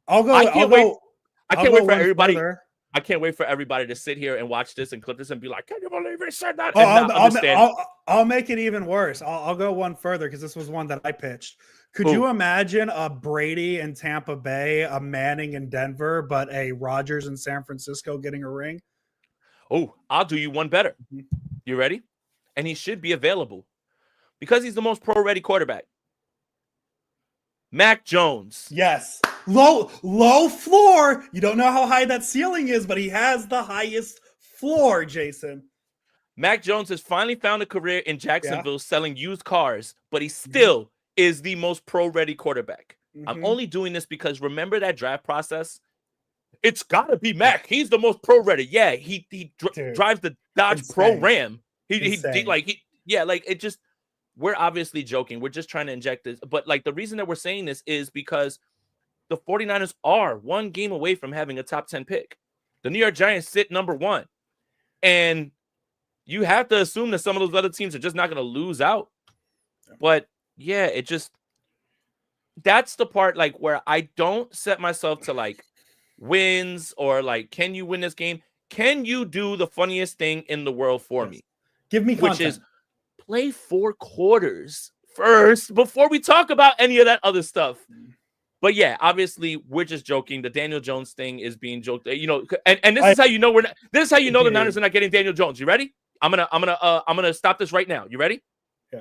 I can't wait for everybody. Further. I can't wait for everybody to sit here and watch this and clip this and be like, "Can you believe he said that?" I'll make it even worse. I'll go one further because this was one that I pitched. Could you imagine a Brady in Tampa Bay, a Manning in Denver, but a Rodgers in San Francisco getting a ring? Oh, I'll do you one better. You ready? And he should be available because he's the most pro-ready quarterback. Mac Jones. Yes. Low floor. You don't know how high that ceiling is, but he has the highest floor, Jason. Mac Jones has finally found a career in Jacksonville selling used cars, but he still is the most pro-ready quarterback. I'm only doing this because remember that draft process? It's got to be Mac. He's the most pro-ready. Yeah, he drives the Dodge Pro Ram. It just, we're obviously joking. We're just trying to inject this. But the reason that we're saying this is because the 49ers are one game away from having a top 10 pick. The New York Giants sit number 1. And you have to assume that some of those other teams are just not going to lose out. But yeah, that's the part where I don't set myself to wins or can you win this game? Can you do the funniest thing in the world for me? Give me content. Which is play 4 quarters first before we talk about any of that other stuff. But yeah, obviously we're just joking. The Daniel Jones thing is being joked, and this is how you know the Niners are not getting Daniel Jones. You ready? I'm gonna stop this right now. You ready? Yeah.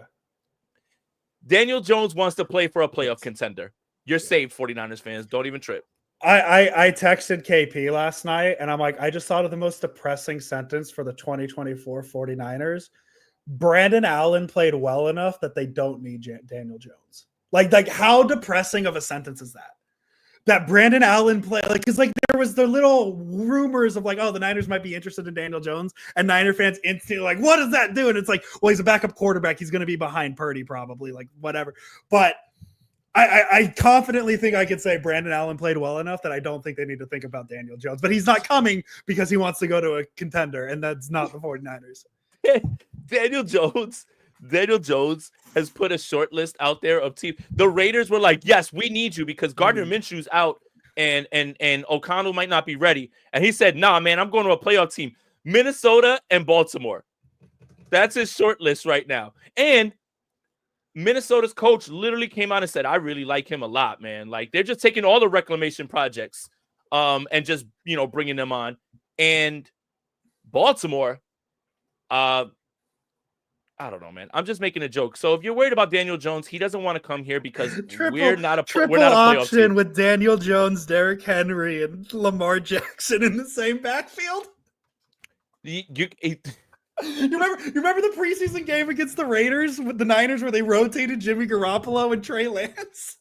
Daniel Jones wants to play for a playoff contender. You're saved, 49ers fans. Don't even trip. I texted KP last night, and I'm like, I just thought of the most depressing sentence for the 2024 49ers. Brandon Allen played well enough that they don't need Daniel Jones. Like how depressing of a sentence is that? That Brandon Allen play, like, because like there was the little rumors of like, oh, the Niners might be interested in Daniel Jones, and Niner fans instantly like, what does that do? And it's like, well, he's a backup quarterback. He's going to be behind Purdy probably, like whatever. But I confidently think I could say Brandon Allen played well enough that I don't think they need to think about Daniel Jones. But he's not coming because he wants to go to a contender, and that's not the 49ers. Daniel Jones has put a short list out there of teams. The Raiders were like, yes, we need you because Gardner Minshew's out and O'Connell might not be ready. And he said, nah, man, I'm going to a playoff team. Minnesota and Baltimore. That's his short list right now. And Minnesota's coach literally came out and said, I really like him a lot, man. Like, they're just taking all the reclamation projects and just, bringing them on. And Baltimore, I don't know, man. I'm just making a joke. So if you're worried about Daniel Jones, he doesn't want to come here because we're not a playoff option team. With Daniel Jones, Derrick Henry, and Lamar Jackson in the same backfield. You remember the preseason game against the Raiders with the Niners where they rotated Jimmy Garoppolo and Trey Lance?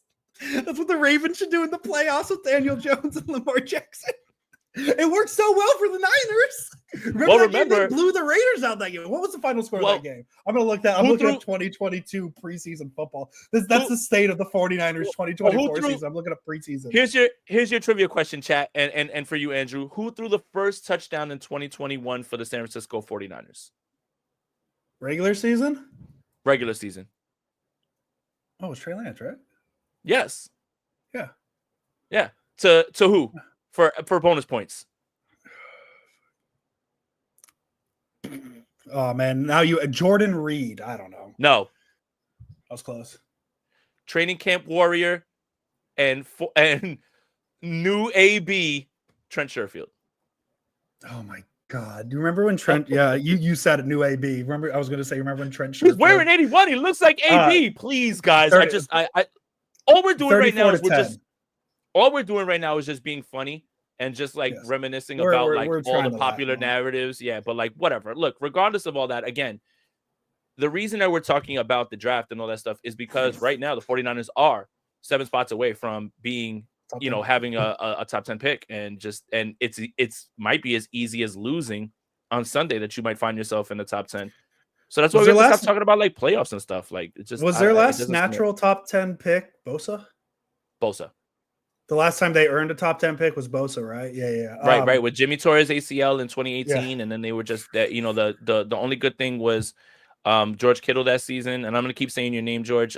That's what the Ravens should do in the playoffs with Daniel Jones and Lamar Jackson. It worked so well for the Niners. Remember they blew the Raiders out that game. What was the final score of that game? I'm going to look that. I'm looking at 2022 preseason football. That's the state of the 49ers 2024 season. I'm looking at preseason. Here's your trivia question, chat, and for you, Andrew. Who threw the first touchdown in 2021 for the San Francisco 49ers? Regular season? Regular season. Oh, it was Trey Lance, right? Yes. Yeah. Yeah. To who? For bonus points. Oh man, now Jordan Reed. I don't know. No, I was close. Training camp warrior, and new AB Trent Sherfield. Oh my God! Do you remember when Trent? Yeah, you said it. New AB. Remember, I was going to say. Remember when Trent? Sherfield, he's wearing 81. He looks like AB. Please, guys. 30, all we're doing right now is all we're doing right now is just being funny and just like reminiscing about all the popular narratives. Yeah, but like whatever. Look, regardless of all that, again, the reason that we're talking about the draft and all that stuff is because right now the 49ers are 7 spots away from being, having a top 10 pick, and it's might be as easy as losing on Sunday that you might find yourself in the top 10. So that's why we have to stop talking about like playoffs and stuff. Like, it just was their last natural top 10 pick Bosa. The last time they earned a top 10 pick was Bosa, right? Yeah. Right. With Jimmy Torres ACL in 2018, and then they were just that. The only good thing was George Kittle that season, and I'm gonna keep saying your name, George.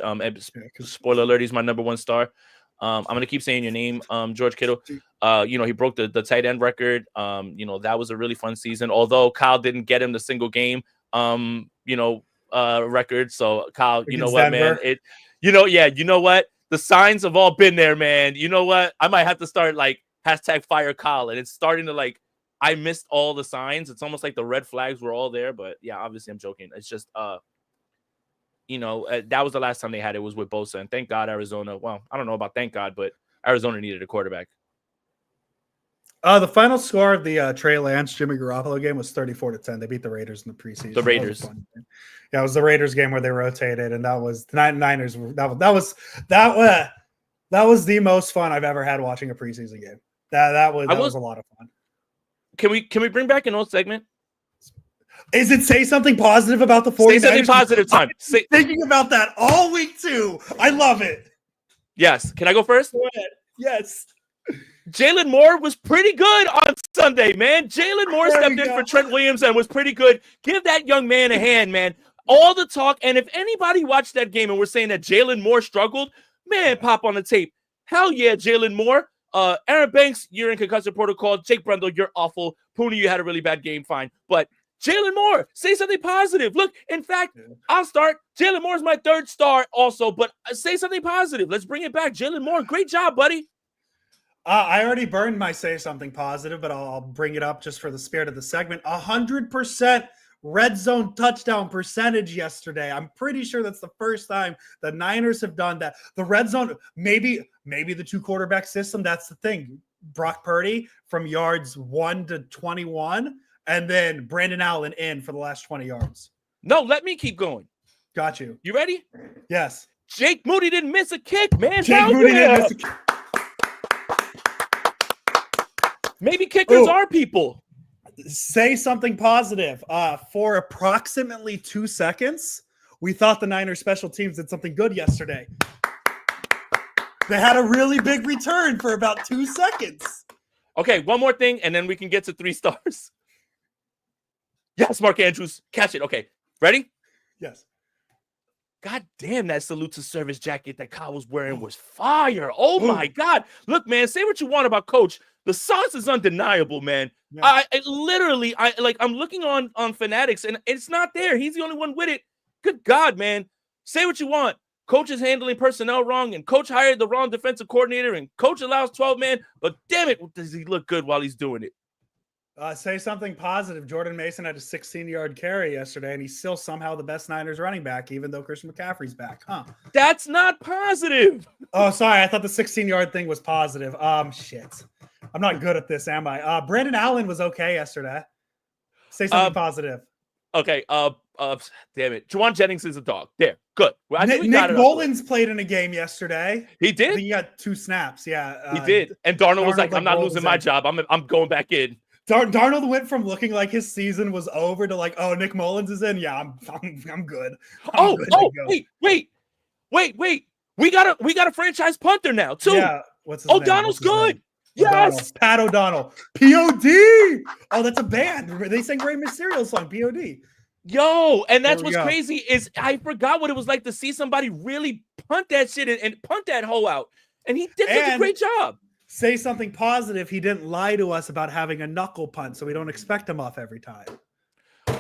Spoiler alert, he's my number 1 star. I'm gonna keep saying your name, George Kittle. He broke the tight end record. That was a really fun season. Although Kyle didn't get him the single game, record. So Kyle, you know what, man? You know what? The signs have all been there, man. You know what? I might have to start like #fire Kyle, and it's starting to like. I missed all the signs. It's almost like the red flags were all there, but yeah, obviously I'm joking. It's just, that was the last time they had it was with Bosa, and thank God Arizona. Well, I don't know about thank God, but Arizona needed a quarterback. The final score of the Trey Lance Jimmy Garoppolo game was 34-10. They beat the Raiders in the preseason. The Raiders. It was the Raiders game where they rotated, and that was the Niners. That was the most fun I've ever had watching a preseason game. That was a lot of fun. Can we bring back an old segment? Is it say something positive about the 49ers? Say something positive time. Thinking about that all week too. I love it. Yes. Can I go first? Go ahead. Yes. Jalen Moore was pretty good on Sunday, man. Jalen Moore stepped in for Trent Williams and was pretty good. Give that young man a hand, man. All the talk, and if anybody watched that game and we're saying that Jalen Moore struggled, man, pop on the tape. Hell yeah, Jalen Moore. Aaron Banks, you're in concussion protocol. Jake Brendel, you're awful. Pooney, you had a really bad game, fine. But Jalen Moore, say something positive. Look, in fact, I'll start. Jalen Moore's my 3rd star also, but say something positive. Let's bring it back. Jalen Moore, great job, buddy. I already burned my say something positive, but I'll bring it up just for the spirit of the segment. 100% red zone touchdown percentage yesterday. I'm pretty sure that's the first time the Niners have done that. The red zone, maybe the 2 quarterback system. That's the thing. Brock Purdy from yards 1 to 21, and then Brandon Allen in for the last 20 yards. No, let me keep going. Got you. You ready? Yes. Jake Moody didn't miss a kick, man. Jake Moody didn't miss a kick. Maybe kickers are people. Say something positive. For approximately 2 seconds, we thought the Niners special teams did something good yesterday. They had a really big return for about 2 seconds. Okay, one more thing, and then we can get to 3 stars. Yes, Mark Andrews. Catch it. Okay, ready? Yes. God damn, that salute to service jacket that Kyle was wearing was fire. Oh, my God. Look, man, say what you want about Coach. The sauce is undeniable, man. Yeah. I'm looking on Fanatics, and it's not there. He's the only one with it. Good God, man. Say what you want. Coach is handling personnel wrong, and Coach hired the wrong defensive coordinator, and Coach allows 12 man, but damn it, does he look good while he's doing it. Say something positive. Jordan Mason had a 16-yard carry yesterday, and he's still somehow the best Niners running back, even though Christian McCaffrey's back. Huh? That's not positive. Oh, sorry. I thought the 16-yard thing was positive. Shit. I'm not good at this, am I? Brandon Allen was okay yesterday. Say something positive. Okay. Damn it. Juwan Jennings is a dog. There. Good. Well, Nick Mullins played in a game yesterday. He did? I think he got 2 snaps. Yeah. He did. And Darnold was like, I'm not losing my job. I'm going back in. Darnold went from looking like his season was over to like, oh, Nick Mullins is in. Yeah, I'm good. Wait. We got a franchise punter now too. Yeah. What's his name? O'Donnell's good. Yes. Pat O'Donnell. POD. Oh, that's a band. They sang Rey Mysterio's song, POD. Yo, and that's what's crazy is I forgot what it was like to see somebody really punt that shit and punt that hole out. And he did such a great job. Say something positive. He didn't lie to us about having a knuckle punt, so we don't expect him off every time.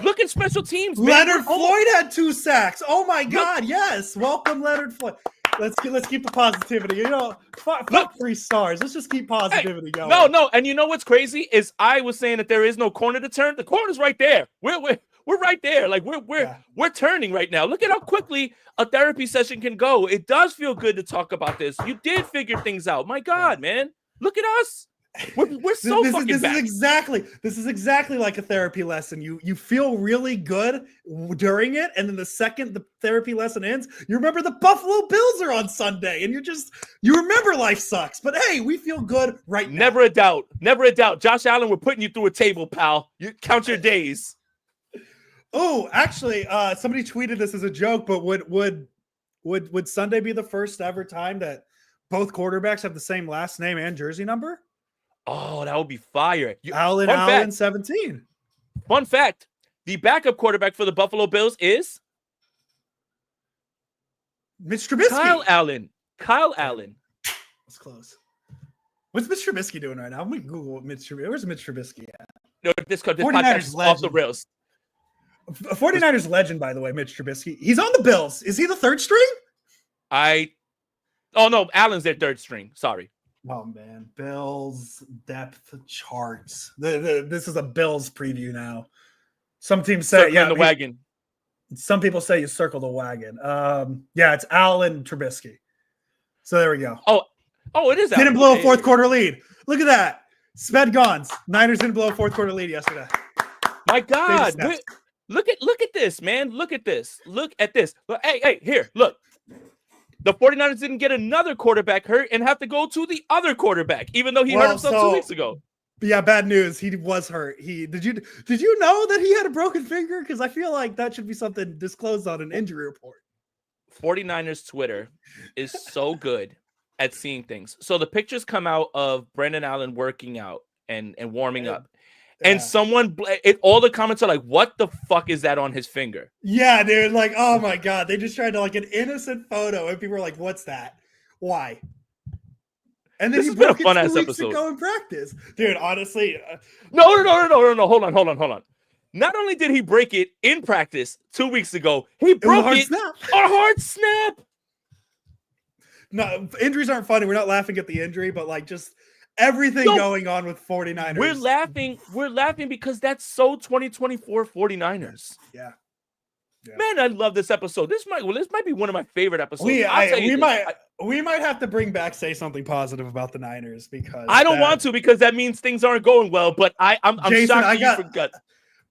Look at special teams. Leonard Floyd had 2 sacks. Oh my God! Yes, welcome Leonard Floyd. Let's keep the positivity. You know, fuck 3 stars. Let's just keep positivity going. No. And you know what's crazy is I was saying that there is no corner to turn. The corner's right there. We're right there. Like we're turning right now. Look at how quickly a therapy session can go. It does feel good to talk about this. You did figure things out. My God, man. Look at us. We're so fucking back. This is exactly like a therapy lesson. You feel really good during it, and then the second the therapy lesson ends, you remember the Buffalo Bills are on Sunday, and you remember life sucks. But hey, we feel good right now. Never a doubt. Josh Allen, we're putting you through a table, pal. You count your days. Oh, actually, somebody tweeted this as a joke, but would Sunday be the first ever time that both quarterbacks have the same last name and jersey number? Oh, that would be fire. Allen 17. Fun fact, the backup quarterback for the Buffalo Bills is Mitch Trubisky. Kyle Allen. That's close. What's Mitch Trubisky doing right now? I'm going to Google Mitch Trubisky. Where's Mitch Trubisky at? No, this podcast is off the rails. A 49ers legend, by the way, Mitch Trubisky. He's on the Bills. Is he the third string? Oh, no, Allen's their third string. Sorry. Oh, man. Bills depth charts. This is a Bills preview now. Some teams say, the wagon. Some people say you circle the wagon. It's Allen Trubisky. So there we go. Oh, it is. Didn't blow a fourth quarter lead. Look at that. Sped Gons. Niners didn't blow a fourth quarter lead yesterday. My God. Look at this, man. Look at this. Hey, here, look. The 49ers didn't get another quarterback hurt and have to go to the other quarterback, even though he hurt himself 2 weeks ago. Yeah, bad news. He was hurt. Did you know that he had a broken finger? Because I feel like that should be something disclosed on an injury report. 49ers Twitter is so good at seeing things. So the pictures come out of Brandon Allen working out and warming up. And all the comments are like, what the fuck is that on his finger? Yeah, dude. Like, oh my God. They just tried to like an innocent photo. And people are like, what's that? Why? And then this has been a fun ass episode. Go in practice. Dude, honestly. No. Hold on. Not only did he break it in practice 2 weeks ago, he broke it on a hard snap. No, injuries aren't funny. We're not laughing at the injury, but like just everything going on with 49ers. We're laughing because that's so 2024 49ers. Yeah. Man, I love this episode. This might be one of my favorite episodes. We might have to bring back Say Something Positive about the Niners because I don't want to because that means things aren't going well, but I'm Jason, shocked you forgot.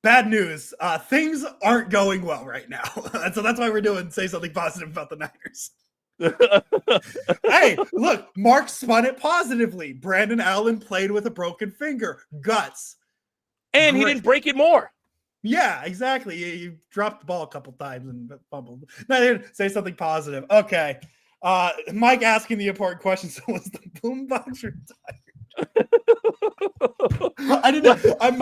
bad news. Things aren't going well right now. So that's why we're doing Say Something Positive about the Niners. Hey, look, Mark spun it positively. Brandon Allen played with a broken finger. Guts. And Great. he didn't break it more. Yeah, exactly. You dropped the ball a couple times and fumbled. No, say something positive. Okay. Mike asking the important question. So was the boombox retired? I didn't. I'm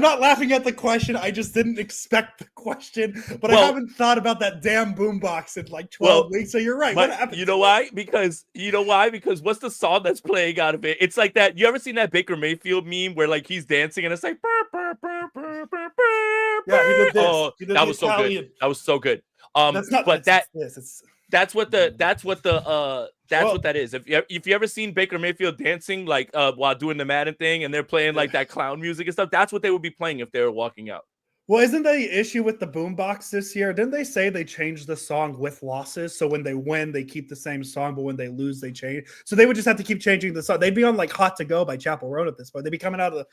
not laughing at the question. I just didn't expect the question. But I haven't thought about that damn boombox in like 12 weeks. So you're right. What happened? You know why? Because what's the song that's playing out of it? It's like that. You ever seen that Baker Mayfield meme where like he's dancing and it's like burr, burr, burr, burr, burr, burr, yeah, he did this. Oh, he did that was Italian. So good. That was so good. That's not. But that's what that is. If you ever seen Baker Mayfield dancing like while doing the Madden thing and they're playing like that clown music and stuff, that's what they would be playing if they were walking out. Well, isn't that the issue with the boombox this year? Didn't they say they changed the song with losses? So when they win, they keep the same song, but when they lose, they change. So they would just have to keep changing the song. They'd be on like Hot to Go by Chapel Roan at this point. They'd be coming out of the.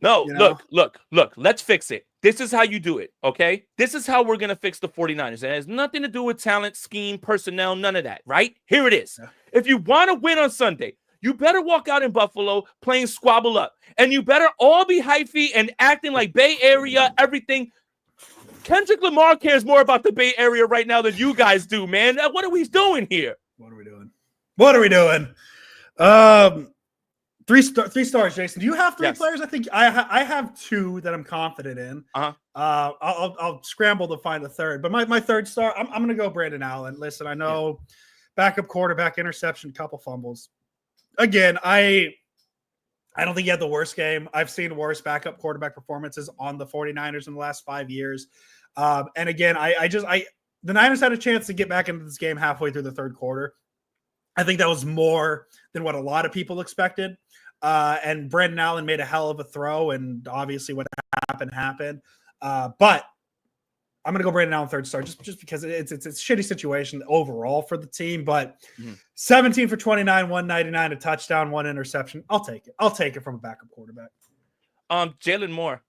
No, look, let's fix it. This is how you do it, okay? This is how we're going to fix the 49ers. It has nothing to do with talent, scheme, personnel, none of that, right? Here it is. Yeah. If you want to win on Sunday, you better walk out in Buffalo playing Squabble Up. And you better all be hyphy and acting like Bay Area, everything. Kendrick Lamar cares more about the Bay Area right now than you guys do, man. What are we doing here? What are we doing? 3 stars, Jason. Do you have 3 players? I think I have 2 that I'm confident in. I'll scramble to find the third. But my third star, I'm going to go Brandon Allen. Listen, I know backup quarterback, interception, couple fumbles. Again, I don't think he had the worst game. I've seen worse backup quarterback performances on the 49ers in the last 5 years. And again, the Niners had a chance to get back into this game halfway through the third quarter. I think that was more than what a lot of people expected. And Brandon Allen made a hell of a throw, and obviously what happened. But I'm going to go Brandon Allen third star just because it's a shitty situation overall for the team. But 17 for 29, 199, a touchdown, 1 interception. I'll take it. I'll take it from a backup quarterback. Jalen Moore.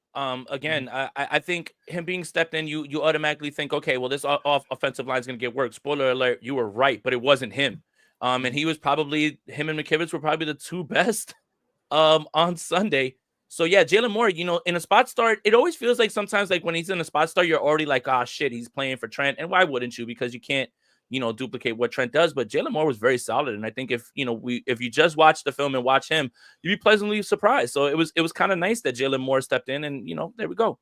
Again, I think him being stepped in, you automatically think, okay, well, this offensive line is going to get work. Spoiler alert, you were right, but it wasn't him. And him and McKivitz were probably the 2 best on Sunday. So yeah, Jalen Moore, in a spot start, it always feels like sometimes like when he's in a spot start, you're already like, oh shit, he's playing for Trent. And why wouldn't you? Because you can't, duplicate what Trent does. But Jalen Moore was very solid. And I think if you just watch the film and watch him, you'd be pleasantly surprised. So it was kind of nice that Jalen Moore stepped in and, there we go.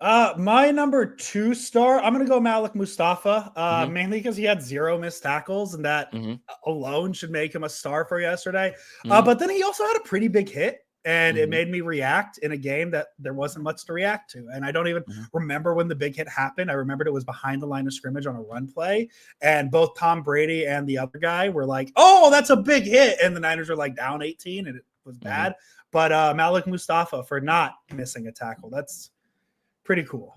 My number 2 star, I'm going to go Malik Mustafa, mainly because he had 0 missed tackles, and that alone should make him a star for yesterday. But then he also had a pretty big hit, and it made me react in a game that there wasn't much to react to. And I don't even remember when the big hit happened. I remembered it was behind the line of scrimmage on a run play, and both Tom Brady and the other guy were like, oh, that's a big hit. And the Niners were like down 18, and it was bad. But Malik Mustafa for not missing a tackle, that's pretty cool.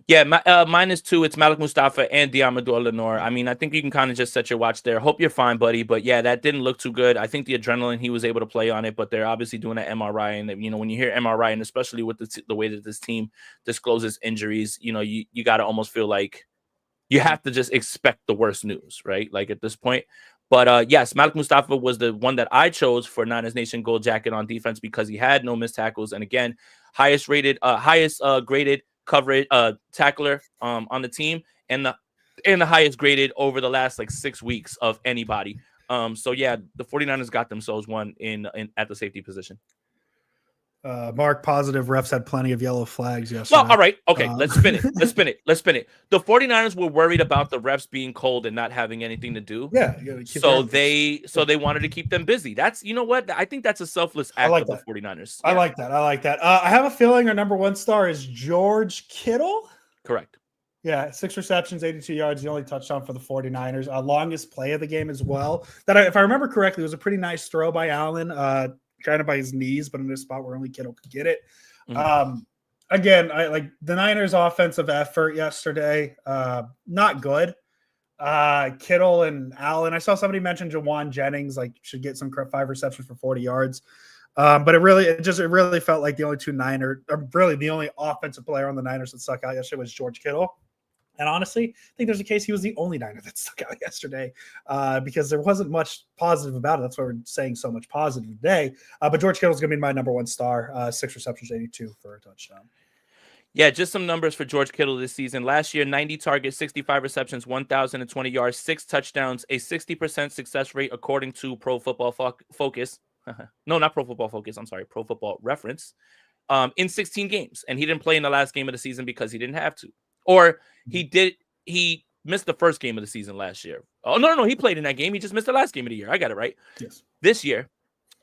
Yeah, mine is 2. It's Malik Mustafa and Diamador Lenore. I mean, I think you can kind of just set your watch there. Hope you're fine, buddy. But yeah, that didn't look too good. I think the adrenaline, he was able to play on it, but they're obviously doing an MRI. And, when you hear MRI, and especially with the way that this team discloses injuries, you got to almost feel like you have to just expect the worst news, right? Like at this point. But yes, Malik Mustafa was the one that I chose for Niners Nation Gold Jacket on defense because he had no missed tackles. And again, highest graded coverage tackler on the team, and the highest graded over the last like 6 weeks of anybody. So yeah, the 49ers got themselves one in at the safety position. Mark, positive. Refs had plenty of yellow flags yesterday. Well, all right. Okay, let's spin it. Let's spin it. The 49ers were worried about the refs being cold and not having anything to do. Yeah. So they wanted to keep them busy. That's, what? I think that's a selfless act of the 49ers. Yeah. I like that. I have a feeling our number 1 star is George Kittle. Correct. Yeah, 6 receptions, 82 yards, the only touchdown for the 49ers. Longest play of the game as well. If I remember correctly, it was a pretty nice throw by Allen. Kind of by his knees, but in a spot where only Kittle could get it. Again, I like the Niners' offensive effort yesterday. Not good. Kittle and Allen. I saw somebody mention Jawan Jennings should get some 5 receptions for 40 yards. But it really felt like the only two Niners, or really the only offensive player on the Niners that stuck out yesterday was George Kittle. And honestly, I think there's a case he was the only Niner that stuck out yesterday because there wasn't much positive about it. That's why we're saying so much positive today. But George Kittle's going to be my number one star, 6 receptions, 82 for a touchdown. Yeah, just some numbers for George Kittle this season. Last year, 90 targets, 65 receptions, 1,020 yards, 6 touchdowns, a 60% success rate according to Pro Football Focus. No, not Pro Football Focus. I'm sorry, Pro Football Reference. In 16 games. And he didn't play in the last game of the season because he didn't have to. Or he missed the first game of the season last year. Oh, no, he played in that game. He just missed the last game of the year. I got it right. Yes. This year,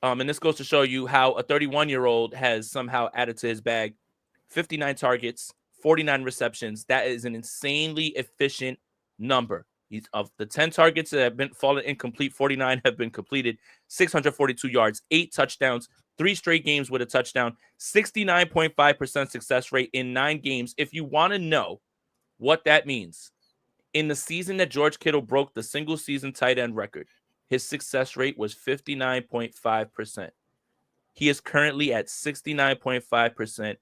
and this goes to show you how a 31-year-old has somehow added to his bag 59 targets, 49 receptions. That is an insanely efficient number. Of the 10 targets that have been fallen incomplete, 49 have been completed, 642 yards, 8 touchdowns, 3 straight games with a touchdown, 69.5% success rate in 9 games. If you want to know what that means, in the season that George Kittle broke the single season tight end record, his success rate was 59.5%. He is currently at 69.5%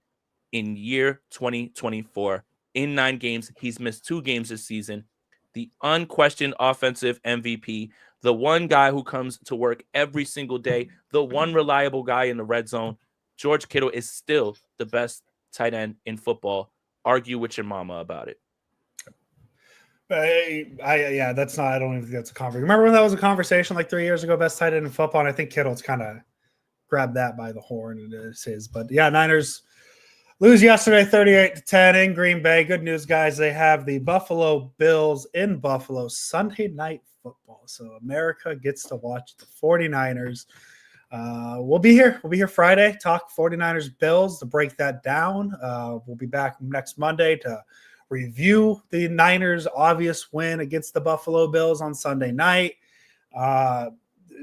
in year 2024. In 9 games, he's missed 2 games this season. The unquestioned offensive MVP, the one guy who comes to work every single day, the one reliable guy in the red zone, George Kittle is still the best tight end in football. Argue with your mama about it. I don't even think that's a conversation. Remember when that was a conversation like 3 years ago, best tight end in football? And I think Kittle's kind of grabbed that by the horn and it's his. But yeah, Niners lose yesterday 38-10 in Green Bay. Good news, guys. They have the Buffalo Bills in Buffalo Sunday night football. So America gets to watch the 49ers. We'll be here. We'll be here Friday, talk 49ers Bills to break that down. We'll be back next Monday to review the Niners' obvious win against the Buffalo Bills on Sunday night.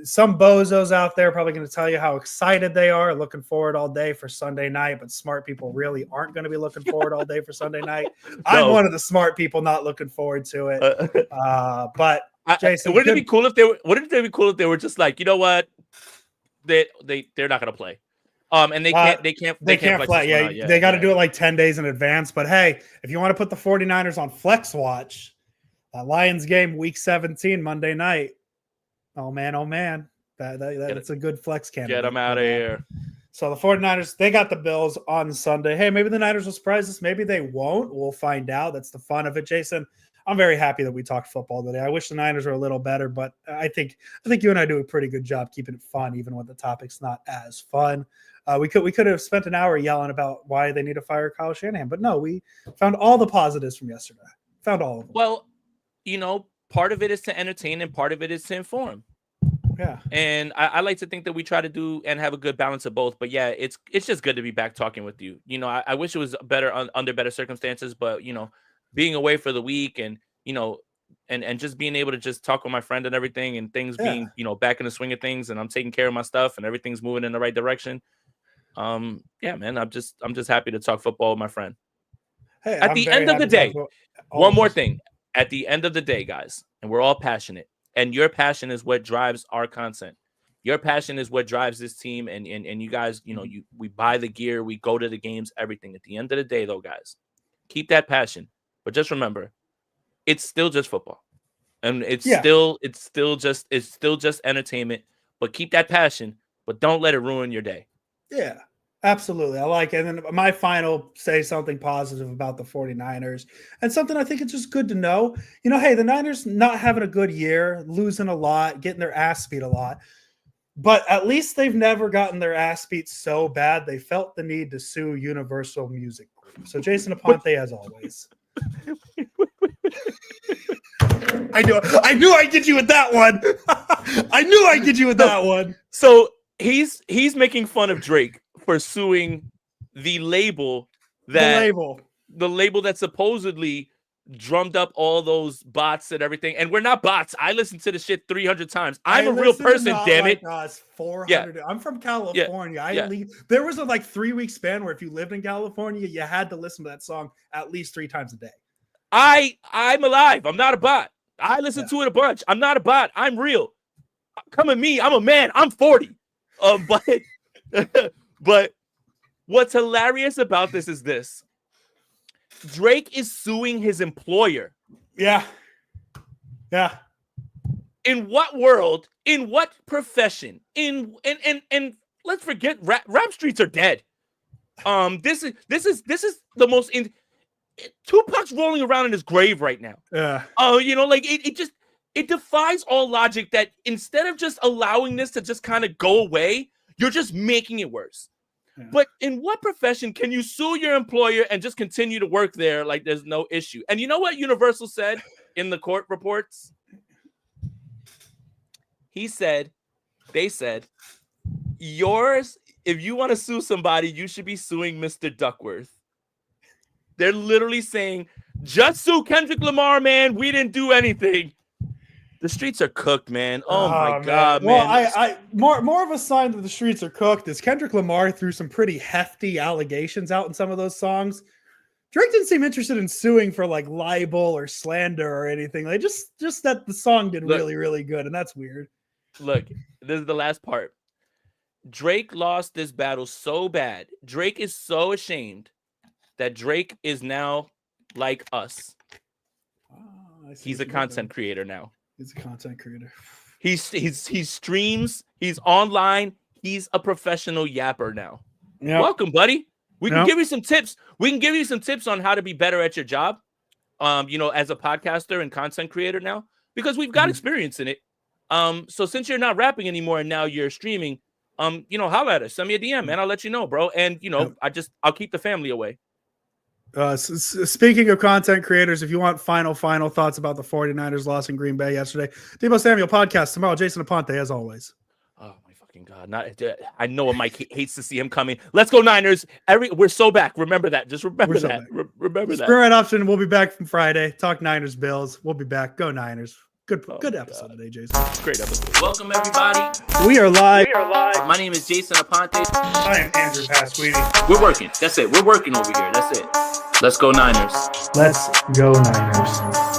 Some bozos out there probably going to tell you how excited they are, looking forward all day for Sunday night, but smart people really aren't going to be looking forward all day for Sunday night. No. I'm one of the smart people not looking forward to it. But Jason, wouldn't it be cool if they were just like, you know what? They're not going to play. And they can't play. Yeah, they got to do it like 10 days in advance. But hey, if you want to put the 49ers on Flex Watch, that Lions game week 17 Monday night. Oh man. That's a good flex candidate. Get them out of here. So the 49ers, they got the Bills on Sunday. Hey, maybe the Niners will surprise us. Maybe they won't. We'll find out. That's the fun of it. Jason, I'm very happy that we talked football today. I wish the Niners were a little better, but I think you and I do a pretty good job keeping it fun, even when the topic's not as fun. We could have spent an hour yelling about why they need to fire Kyle Shanahan, but no, we found all the positives from yesterday. Found all of them. Well, part of it is to entertain and part of it is to inform. Yeah. And I like to think that we try to do and have a good balance of both. But yeah, it's just good to be back talking with you. I wish it was better under better circumstances, but being away for the week and and just being able to just talk with my friend and everything and things being back in the swing of things and I'm taking care of my stuff and everything's moving in the right direction. Yeah, man, I'm just happy to talk football with my friend. Hey, at the end of the day, one more thing. At the end of the day, guys, and we're all passionate, and your passion is what drives our content. Your passion is what drives this team, and you guys, we buy the gear, we go to the games, everything. At the end of the day, though, guys, keep that passion, but just remember, it's still just football, and it's still just entertainment. But keep that passion, but don't let it ruin your day. Yeah. Absolutely. I like it. And then my final say something positive about the 49ers and something I think it's just good to know. Hey, the Niners not having a good year, losing a lot, getting their ass beat a lot. But at least they've never gotten their ass beat so bad they felt the need to sue Universal Music Group. So Jason Aponte, as always. I knew I'd get you with that one. I knew I'd get you with that one. So he's making fun of Drake for suing the label that supposedly drummed up all those bots and everything. And we're not bots. I listened to the shit 300 times. I'm a real person, damn it. 400. Yeah. I'm from California. There was a 3 week span where if you lived in California, you had to listen to that song at least 3 times a day. I'm alive. I'm not a bot. I listen to it a bunch. I'm not a bot. I'm real. Come at me. I'm a man. I'm 40. But But what's hilarious about this is this. Drake is suing his employer. Yeah. Yeah. In what world, in what profession, and let's forget rap streets are dead. This is the most Tupac's rolling around in his grave right now. Yeah. Like it defies all logic that instead of just allowing this to just kind of go away, you're just making it worse. Yeah. But in what profession can you sue your employer and just continue to work there like there's no issue? And you know what Universal said in the court reports? They said, if you want to sue somebody, you should be suing Mr. Duckworth. They're literally saying, just sue Kendrick Lamar, man. We didn't do anything. The streets are cooked, man. Oh my God, man. Well, more of a sign that the streets are cooked is Kendrick Lamar threw some pretty hefty allegations out in some of those songs. Drake didn't seem interested in suing for like libel or slander or anything. Like just that the song did really, really good, and that's weird. Look, this is the last part. Drake lost this battle so bad. Drake is so ashamed that Drake is now like us. He's a content creator now. He's a content creator. He streams. He's online. He's a professional yapper now. Yep. Welcome, buddy. We can give you some tips. We can give you some tips on how to be better at your job. As a podcaster and content creator now, because we've got experience in it. So since you're not rapping anymore and now you're streaming, holla at us. Send me a DM, man. I'll let you know, bro. And I'll keep the family away. Speaking of content creators, if you want final thoughts about the 49ers loss in Green Bay yesterday, Debo Samuel podcast tomorrow. Jason Aponte, as always. Oh my fucking God! I know Mike hates to see him coming. Let's go Niners! We're so back. Remember that. Just remember that. Remember that. Spirit option. We'll be back from Friday. Talk Niners Bills. We'll be back. Go Niners. Good episode today, Jason. Great episode. Welcome everybody. We are live. My name is Jason Aponte. I am Andrew Pasquini. We're working. That's it. We're working over here. That's it. Let's go Niners. Let's go Niners.